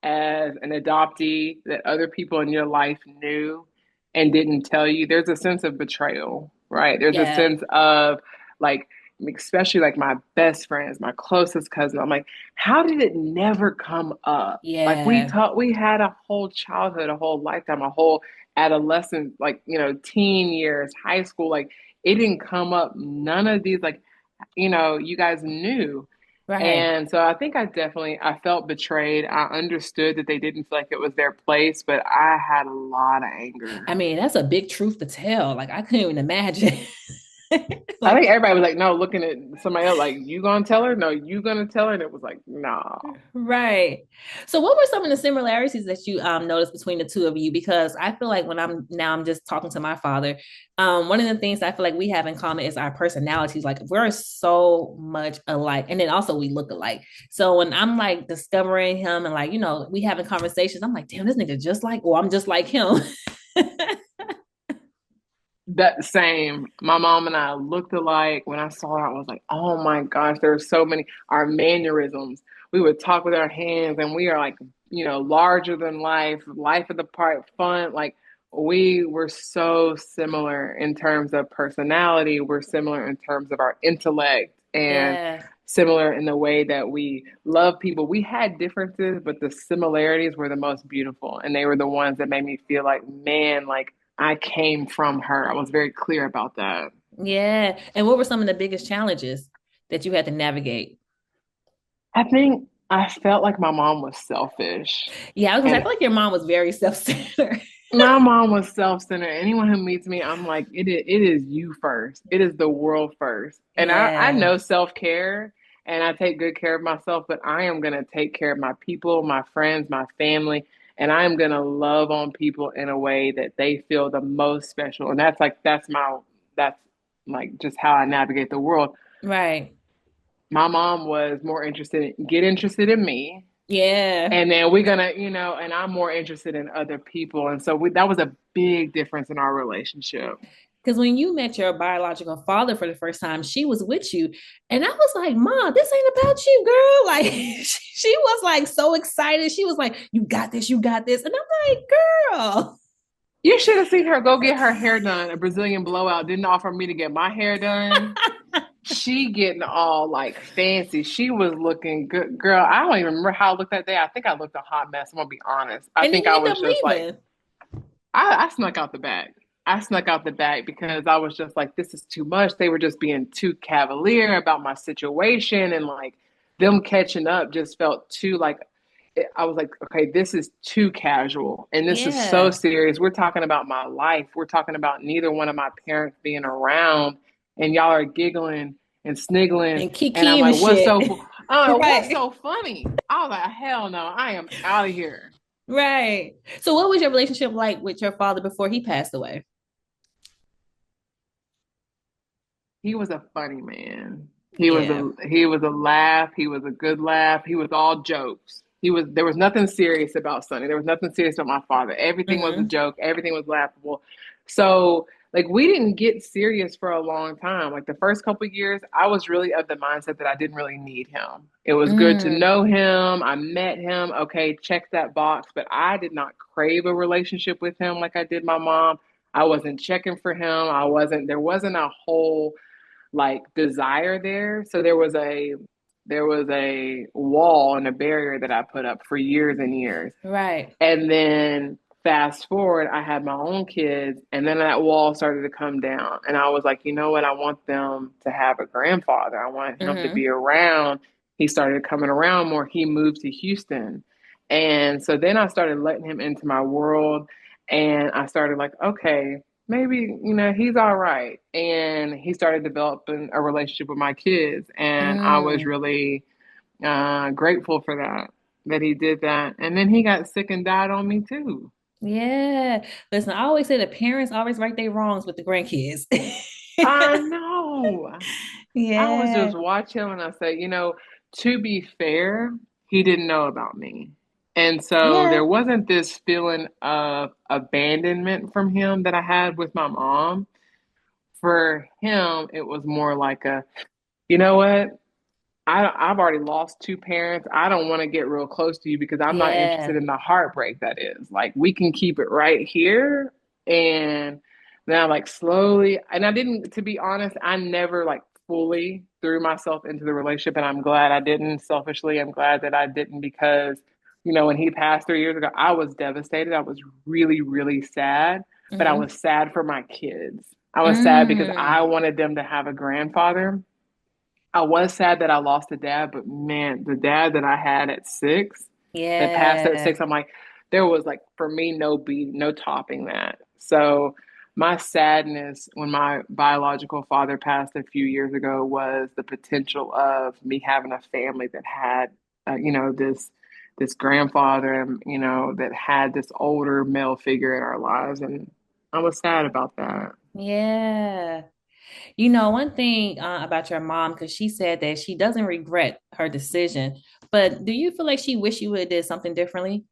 as an adoptee that other people in your life knew and didn't tell you, there's a sense of betrayal, right? There's a Yeah. sense of like, especially like my best friends, my closest cousin. I'm like, how did it never come up? Like Yeah. we had a whole childhood, a whole lifetime, a whole adolescent, like, teen years, high school. Like it didn't come up. None of these, like, you guys knew. Right. And so I felt betrayed. I understood that they didn't feel like it was their place, but I had a lot of anger. I mean, that's a big truth to tell. Like I couldn't even imagine. I think Like, everybody was like, no, looking at somebody else, like, you gonna tell her? No, you gonna tell her? And it was like, nah. right. So what were some of the similarities that you noticed between the two of you? Because I feel like when I'm just talking to my father, one of the things I feel like we have in common is our personalities. Like we're so much alike. And then also we look alike. So when I'm like discovering him and like, we having conversations, I'm like, damn, this nigga just like, or I'm just like him. That same. My mom and I looked alike. When I saw her, I was like, oh my gosh, there are so many. Our mannerisms. We would talk with our hands, and we are like, larger than life, life of the part, fun. Like, we were so similar in terms of personality. We're similar in terms of our intellect, and Yeah. similar in the way that we love people. We had differences, but the similarities were the most beautiful. And they were the ones that made me feel like, man, like, I came from her. I was very clear about that. Yeah. And what were some of the biggest challenges that you had to navigate? I think I felt like my mom was selfish. Yeah, I was gonna say, I And feel like your mom was very self-centered. my mom was self-centered. Anyone who meets me, I'm like, it is you first. It is the world first. And I Yeah. know self-care and I take good care of myself, but I am gonna take care of my people, my friends, my family, and I am gonna love on people in a way that they feel the most special. And that's like just how I navigate the world. Right. My mom was more interested in get interested in me. Yeah. And then we're gonna, and I'm more interested in other people. And so that was a big difference in our relationship. Because when you met your biological father for the first time, she was with you. And I was like, Mom, this ain't about you, girl. Like, she was like so excited. She was like, You got this, you got this. And I'm like, Girl. You should have seen her go get her hair done, a Brazilian blowout, didn't offer me to get my hair done. She getting all like fancy. She was looking good. Girl, I don't even remember how I looked that day. I think I looked a hot mess. I'm gonna be honest. I And then think you I end was up just like, leaving. I snuck out the back. I snuck out the back because I was just like, this is too much. They were just being too cavalier about my situation, and like them catching up just felt too like, I was like, okay, this is too casual and this is so Yeah. serious. We're talking about my life. We're talking about neither one of my parents being around, and y'all are giggling and sniggling. And And I'm Kiki and like, shit. what's Right. so funny? I was like, hell no, I am out of here. Right. So what was your relationship like with your father before he passed away? He was a funny man. Yeah. He was a laugh. He was a good laugh. He was all jokes. There was nothing serious about Sonny. There was nothing serious about my father. Everything was a Mm-hmm. joke. Everything was laughable. So like we didn't get serious for a long time. Like the first couple of years, I was really of the mindset that I didn't really need him. It was good to Mm. know him. I met him. Okay, check that box. But I did not crave a relationship with him like I did my mom. I wasn't checking for him. There wasn't a whole like desire there. So there was a wall and a barrier that I put up for years and years. Right. And then fast forward, I had my own kids, and then that wall started to come down. And I was like, you know what? I want them to have a grandfather. I want him to Mm-hmm. be around. He started coming around more. He moved to Houston. And so then I started letting him into my world. And I started like, okay, maybe, he's all right. And he started developing a relationship with my kids. And I was Mm. really grateful for that he did that. And then he got sick and died on me too. Yeah. Listen, I always say the parents always right their wrongs with the grandkids. I know. I was Yeah. just watching and I said, to be fair, he didn't know about me. And so Yeah. there wasn't this feeling of abandonment from him that I had with my mom. For him, it was more like you know what? I've already lost two parents. I don't want to get real close to you because I'm not interested Yeah. in the heartbreak that is. Like, we can keep it right here. And then I like slowly, and I didn't, to be honest, I never like fully threw myself into the relationship. And I'm glad I didn't. Selfishly, I'm glad that I didn't because, when he passed 3 years ago, I was devastated. I was really, really sad, but I Mm-hmm. was sad for my kids. I was sad because Mm. I wanted them to have a grandfather. I was sad that I lost a dad, but man, the dad that I had at 6, that passed at Yeah. 6, I'm like, there was like for me no topping that. So my sadness when my biological father passed a few years ago was the potential of me having a family that had, this grandfather, that had this older male figure in our lives, and I was sad about that. Yeah. You know, one thing about your mom, because she said that she doesn't regret her decision, but do you feel like she wish you would have did something differently?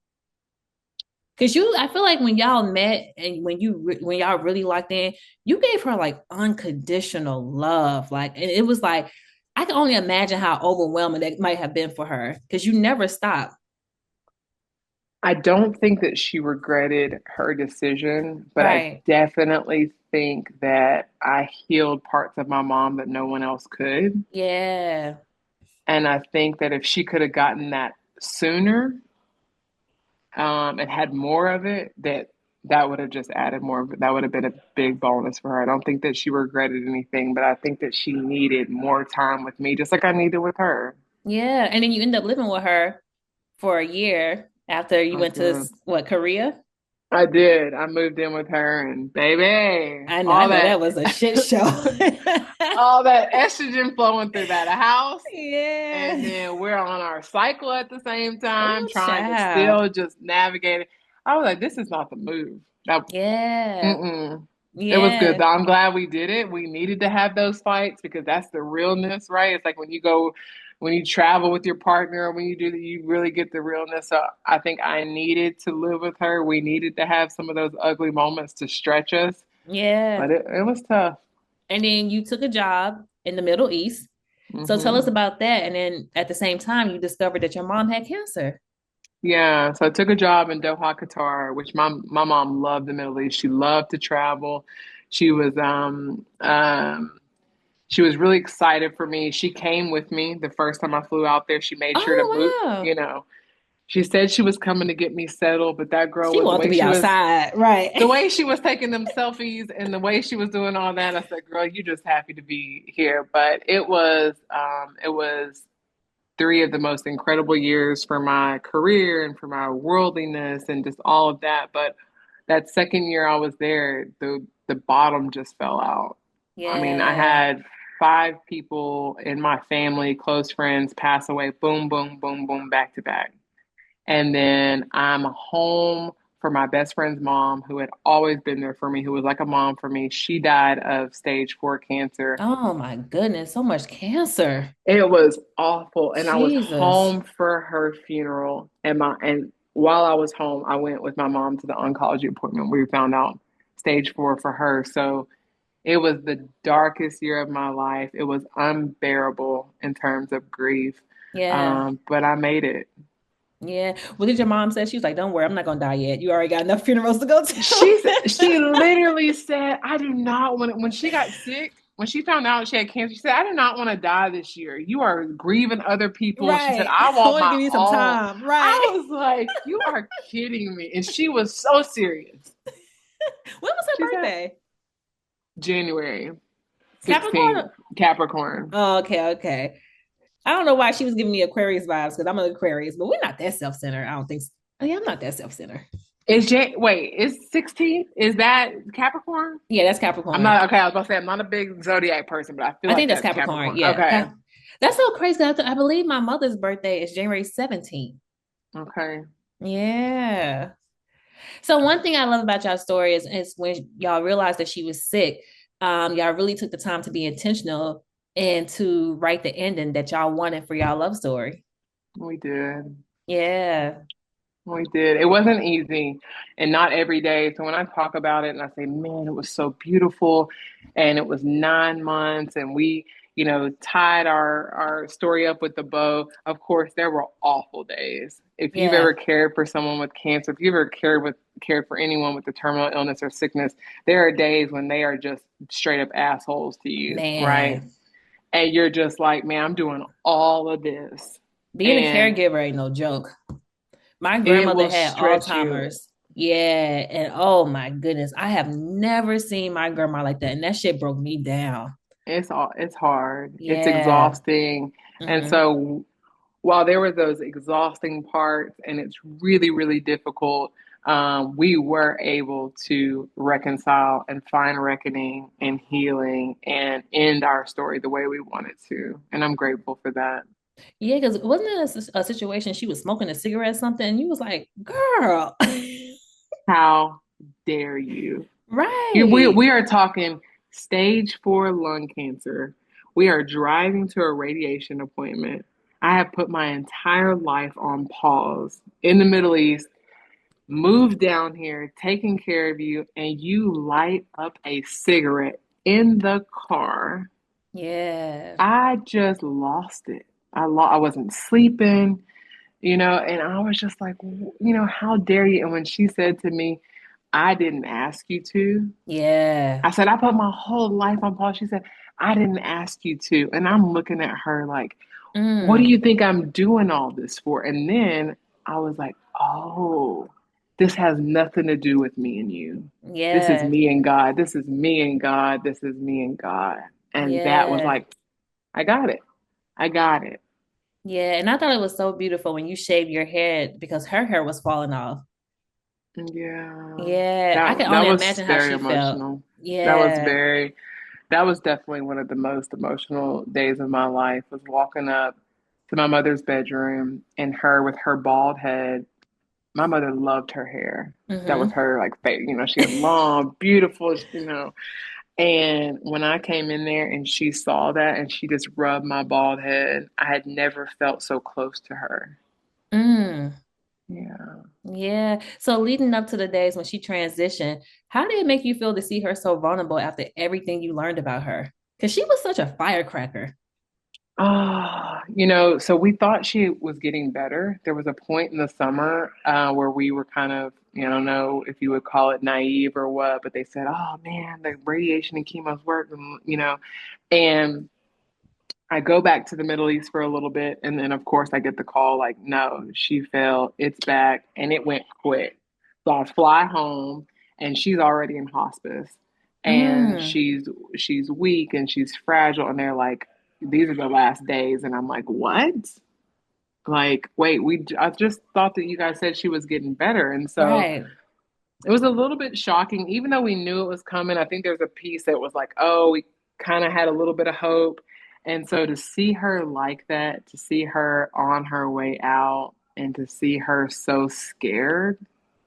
Because I feel like when y'all met and when y'all really locked in, you gave her like unconditional love, like, and it was like I can only imagine how overwhelming that might have been for her because you never stopped. I don't think that she regretted her decision, but I Right. definitely think that I healed parts of my mom that no one else could. Yeah. And I think that if she could have gotten that sooner, and had more of it, that would have just added more. That would have been a big bonus for her. I don't think that she regretted anything, but I think that she needed more time with me, just like I needed with her. Yeah. And then you end up living with her for a year after you I went to did. what, Korea? I did. I moved in with her, and baby, I all know that that was a shit show. all that estrogen flowing through that house. And Yeah. then we're on our cycle at the same time, Oh, trying to child. still just navigate it. I was like, this is not the move. That, Yeah. mm-mm. It was good Yeah. though. I'm glad we did it. We needed to have those fights because that's the realness, right? It's like when you travel with your partner, when you do that, you really get the realness. So I think I needed to live with her. We needed to have some of those ugly moments to stretch us, but Yeah. it was tough. And then you took a job in the Middle East. So tell us Hmm. about that. And then at the same time, you discovered that your mom had cancer. Yeah, so I took a job in Doha, Qatar, which my mom loved the Middle East. She loved to travel. She was she was really excited for me. She came with me the first time I flew out there. She made sure to move, Oh, wow. you know. She said she was coming to get me settled, but that girl She was wanted to be outside. Right. the way she was taking them selfies and the way she was doing all that. I said, "Girl, you just happy to be here." But it was 3 of the most incredible years for my career and for my worldliness and just all of that. But that second year I was there, the bottom just fell out. I mean, I Yeah. had 5 people in my family, close friends, pass away, boom, boom, boom, boom, back to back. And then I'm home for my best friend's mom, who had always been there for me, who was like a mom for me. She died of stage 4 cancer. Oh my goodness, so much cancer. It was awful. And I was Jesus. home for her funeral. And while I was home, I went with my mom to the oncology appointment where we found out stage 4 for her. So it was the darkest year of my life. It was unbearable in terms of grief. Yeah. But I made it. Yeah. What did your mom say? She was like, "Don't worry, I'm not gonna die yet. You already got enough funerals to go She to." literally said, I do not want to, when she got sick, when she found out she had cancer, she said, I do not want to die this year. You are grieving other people. She said, Right. I I want want to my give you some own. time. Right. I was like, you are kidding me. And she was so serious. When was She her said, birthday? January 16th, Capricorn? Capricorn. Oh, okay, okay. I don't know why she was giving me Aquarius vibes because I'm an Aquarius, but we're not that self-centered. I don't think so. Oh, yeah, I'm not that self-centered. Wait, is 16th? Is that Capricorn? Yeah, that's I'm Capricorn. not, okay, I was about to say, I'm not a big zodiac person, but I feel I like think that's that's Capricorn. Capricorn. Yeah. Okay. That's so crazy. I believe my mother's birthday is January 17th. Okay. Yeah. So one thing I love about y'all story is when y'all realized that she was sick, y'all really took the time to be intentional and to write the ending that y'all wanted for y'all love story. We did. Yeah. We did. It wasn't easy and not every day. So when I talk about it and I say, man, it was so beautiful and it was 9 months and we, tied our story up with the bow. Of course, there were awful days. If you've ever Yeah. cared for someone with cancer, if you've ever cared for anyone with a terminal illness or sickness, there are days when they are just straight up assholes to you, right? Man, And you're just like, man, I'm doing all of this. being a And caregiver ain't no joke. My it grandmother will had stretch you. Alzheimer's. Yeah, and oh my goodness, I have never seen my grandma like that, and that shit broke me down. It's hard. It's Yeah. exhausting. And Hmm. so while there were those exhausting parts and it's really, really difficult, we were able to reconcile and find reckoning and healing and end our story the way we wanted to. And I'm grateful for that. Yeah, because wasn't it a situation she was smoking a cigarette or something, and you was like, "Girl," How dare you? right? We are talking stage 4 lung cancer. We are driving to a radiation appointment. I have put my entire life on pause in the Middle East, moved down here, taking care of you, and you light up a cigarette in the car. Yeah, I just lost it. I wasn't sleeping, and I was just like, how dare you? And when she said to me, I didn't ask you to. yeah. I said, I put my whole life on pause. She said, I didn't ask you to. And I'm looking at her like, what do Mm, you think I'm doing all this for? And then I was like, oh, this has nothing to do with me and you. This is yeah, me and God. This is me and God. This is me and God. And that was yeah, like, I got it. I got it. yeah. And I thought it was so beautiful when you shaved your head because her hair was falling off. Yeah. Yeah, I can That only was imagine how very she felt. emotional. That was Yeah, very That was definitely one of the most emotional days of my life was walking up to my mother's bedroom and her with her bald head my mother loved her hair. That was Mm-hmm. her like she had long, beautiful. And when I came in there and she saw that and she just rubbed my bald head, I had never felt so close to her. Mm. Yeah. Yeah. So leading up to the days when she transitioned, how did it make you feel to see her so vulnerable after everything you learned about her? Because she was such a firecracker. So we thought she was getting better. There was a point in the summer where we were kind of, I don't know if you would call it naive or what, but they said, "Oh man, the radiation and chemo's working." And I go back to the Middle East for a little bit, and then of course I get the call like, "No, she fell. It's back," and it went quick. So I fly home, and she's already in hospice, and Mm. she's weak and she's fragile, and they're like, "These are the last days," and I'm like, "What?" Like, wait, I just thought that you guys said she was getting better. And so Right. it was a little bit shocking, even though we knew it was coming. I think there's a piece that was like, oh, we kind of had a little bit of hope. And so to see her like that, to see her on her way out, and to see her so scared,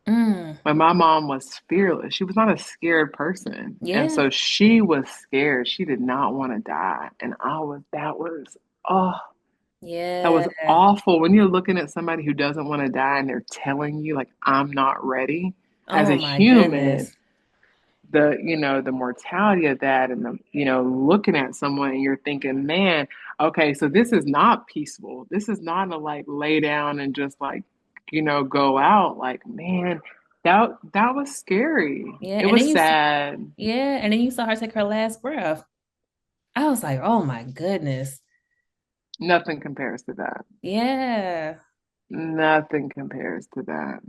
Mm. when my mom was fearless, she was not a scared person. And Yeah. so she was scared. She did not want to die. And oh, that Yeah. was awful when you're looking at somebody who doesn't want to die and they're telling you like I'm not ready. As Oh a my human, goodness. the mortality of that and the looking at someone and you're thinking, man, okay, so this is not peaceful. This is not a like lay down and just like, go out. Like, man, that was scary. Yeah. It was sad. Yeah. And then you saw her take her last breath. I was like, oh my goodness. Nothing compares to that. Yeah. Nothing compares to that.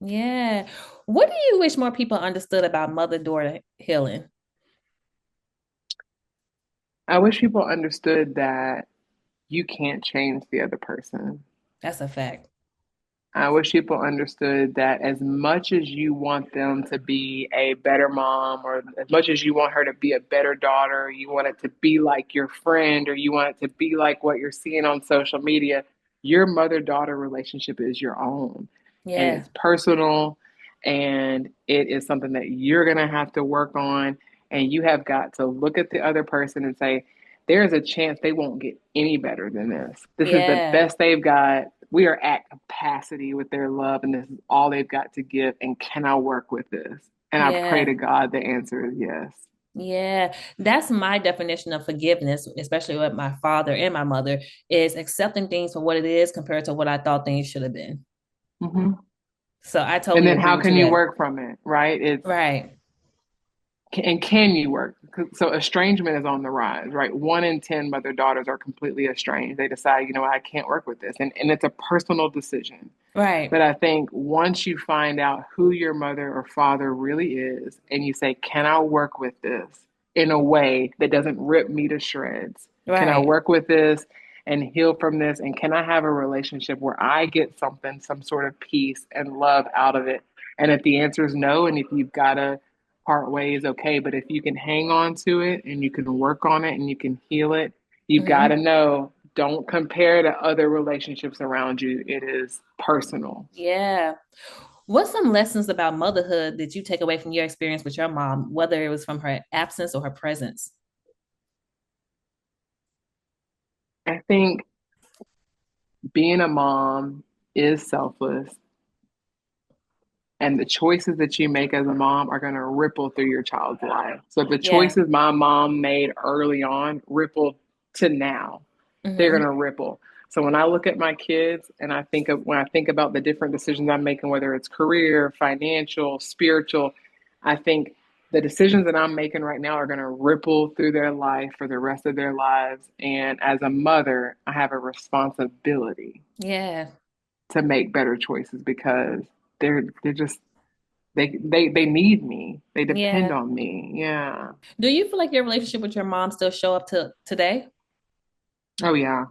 Yeah. What do you wish more people understood about mother-daughter healing? I wish people understood that you can't change the other person. That's a fact. I wish people understood that as much as you want them to be a better mom, or as much as you want her to be a better daughter, you want it to be like your friend, or you want it to be like what you're seeing on social media, your mother daughter relationship is your own. And Yeah. it's personal, and it is something that you're going to have to work on. And you have got to look at the other person and say, there's a chance they won't get any better than this. This is the Yeah. best they've got. We are at capacity with their love, and this is all they've got to give. And can I work with this? And I pray Yeah. to God the answer is yes. Yeah. That's my definition of forgiveness, especially with my father and my mother, is accepting things for what it is compared to what I thought things should have been. Hmm. So I And totally then agree how with you can you there. work from it, right? Right. And can you work? So estrangement is on the rise, right? 1 in 10 mother daughters are completely estranged. They decide, I can't work with this, and it's a personal decision. Right. But I think once you find out who your mother or father really is, and you say, can I work with this in a way that doesn't rip me to shreds? Can I Right. work with this and heal from this? And can I have a relationship where I get something, some sort of peace and love out of it? And if the answer is no, and if you've got to part ways, okay. But if you can hang on to it and you can work on it and you can heal it, you've got to Hmm. know, don't compare to other relationships around you. It is personal. Yeah. What's some lessons about motherhood that you take away from your experience with your mom, whether it was from her absence or her presence? I think being a mom is selfless, and the choices that you make as a mom are going to ripple through your child's life. So the Yeah. choices my mom made early on ripple to now. They're going Hmm. to ripple. So when I look at my kids and when I think about the different decisions I'm making, whether it's career, financial, spiritual, I think the decisions that I'm making right now are going to ripple through their life for the rest of their lives. And as a mother, I have a responsibility Yeah. to make better choices because they're just they need me. They depend Yeah. on me. Yeah. Do you feel like your relationship with your mom still show up to today? Oh yeah.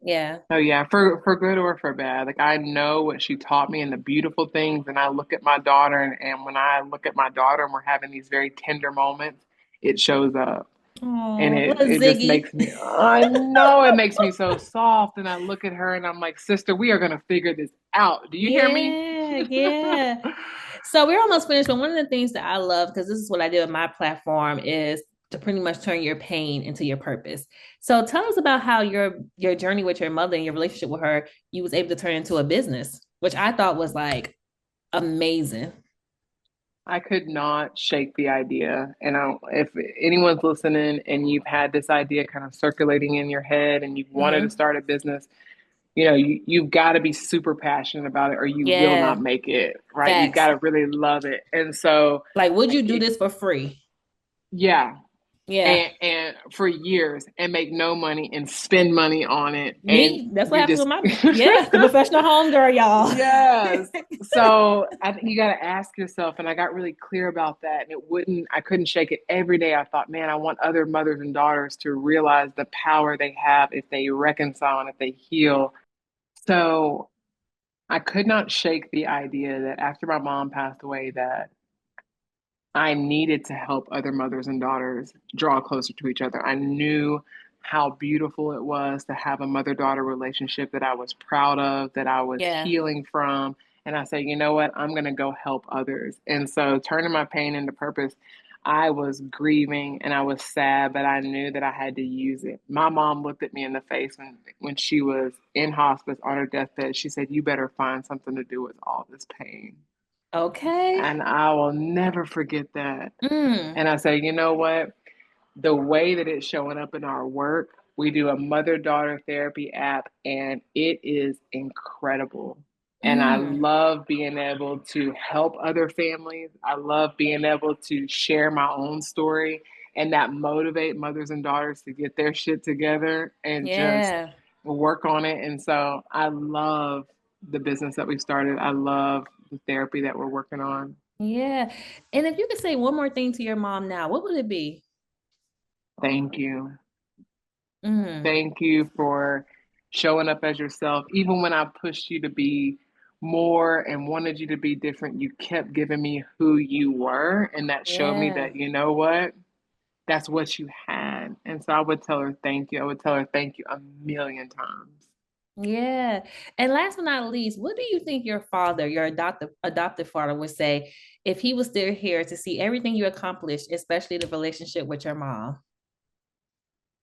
Yeah. Oh yeah, for good or for bad. Like I know what she taught me and the beautiful things, and I look at my daughter, and when I look at my daughter and we're having these very tender moments, it shows up. And Oh, it little it just Ziggy. makes me, I know it makes me so soft. And I look at her and I'm like, sister, we are gonna figure this out. Do you hear me? yeah. So we're almost finished, but one of the things that I love, because this is what I did with my platform, is to pretty much turn your pain into your purpose. So tell us about how your journey with your mother and your relationship with her, you was able to turn into a business, which I thought was like amazing. I could not shake the idea. And if anyone's listening and you've had this idea kind of circulating in your head and you've wanted to Mm-hmm. start a business, you've got to be super passionate about it or you will not Yeah, make it, right? You've got facts. to really love it. And so, Like, would you do it, this for free? yeah. Yeah. And for years and make no money and spend money on it. And Me, that's what you happened just, with my, yeah, the professional home girl, y'all. yes. So I think you got to ask yourself, and I got really clear about that. And I couldn't shake it every day. I thought, man, I want other mothers and daughters to realize the power they have if they reconcile and if they heal. So I could not shake the idea that after my mom passed away, that I needed to help other mothers and daughters draw closer to each other. I knew how beautiful it was to have a mother-daughter relationship that I was proud of, that I was Yeah. healing from. And I said, you know what? I'm going to go help others. And so turning my pain into purpose, I was grieving and I was sad, but I knew that I had to use it. My mom looked at me in the face when she was in hospice on her deathbed. She said, you better find something to do with all this pain. Okay. And I will never forget that. Mm. And I say, you know what? The way that it's showing up in our work, we do a mother daughter therapy app, and it is incredible. And I Mm. love being able to help other families. I love being able to share my own story and that motivate mothers and daughters to get their shit together and just Yeah. work on it. And so I love the business that we started. I love the therapy that we're working on. Yeah. And if you could say one more thing to your mom now, what would it be? Thank you. Mm. Thank you for showing up as yourself. Even when I pushed you to be more and wanted you to be different, you kept giving me who you were. And that showed me Yeah. that, you know what? That's what you had. And so I would tell her thank you. I would tell her thank you a million times. Yeah. And last but not least, what do you think your father, your adoptive father would say if he was still here to see everything you accomplished, especially the relationship with your mom?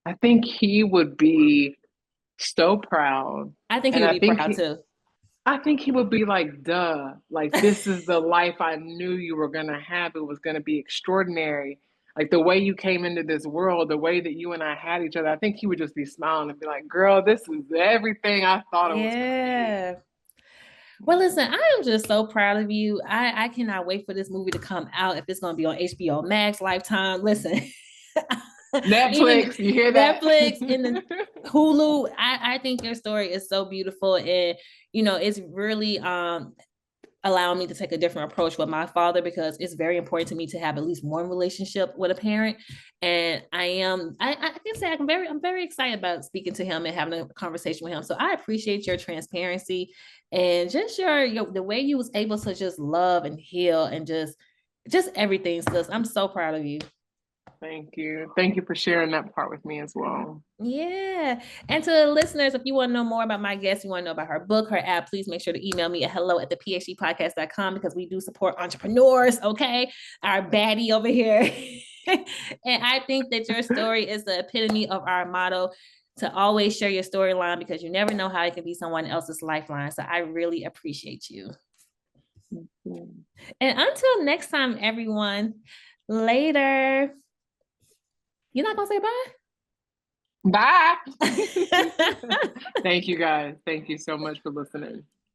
I think he would be so proud. I think he And would I be think proud he, too. I think he would be like, duh, like this is the life I knew you were gonna have. It was gonna be extraordinary. Like the way you came into this world, the way that you and I had each other, I think he would just be smiling and be like, girl, this is everything I thought it was gonna be. Yeah. Well, listen, I am just so proud of you. I cannot wait for this movie to come out. If it's going to be on HBO Max, Lifetime, listen, even Netflix, you hear that? Netflix and the Hulu. I think your story is so beautiful, and it's really allowing me to take a different approach with my father because it's very important to me to have at least one relationship with a parent. And I can say I'm very excited about speaking to him and having a conversation with him. So I appreciate your transparency and just the way you was able to just love and heal and just everything, sis. I'm so proud of you. Thank you. Thank you for sharing that part with me as well. Yeah. And to the listeners, if you want to know more about my guest, you want to know about her book, her app, please make sure to email me at hello@thephcpodcast.com because we do support entrepreneurs, okay? Our baddie over here. And I think that your story is the epitome of our motto to always share your storyline because you never know how it can be someone else's lifeline. So I really appreciate you. And until next time, everyone, later. You're not going to say bye? Bye. Thank you guys. Thank you so much for listening.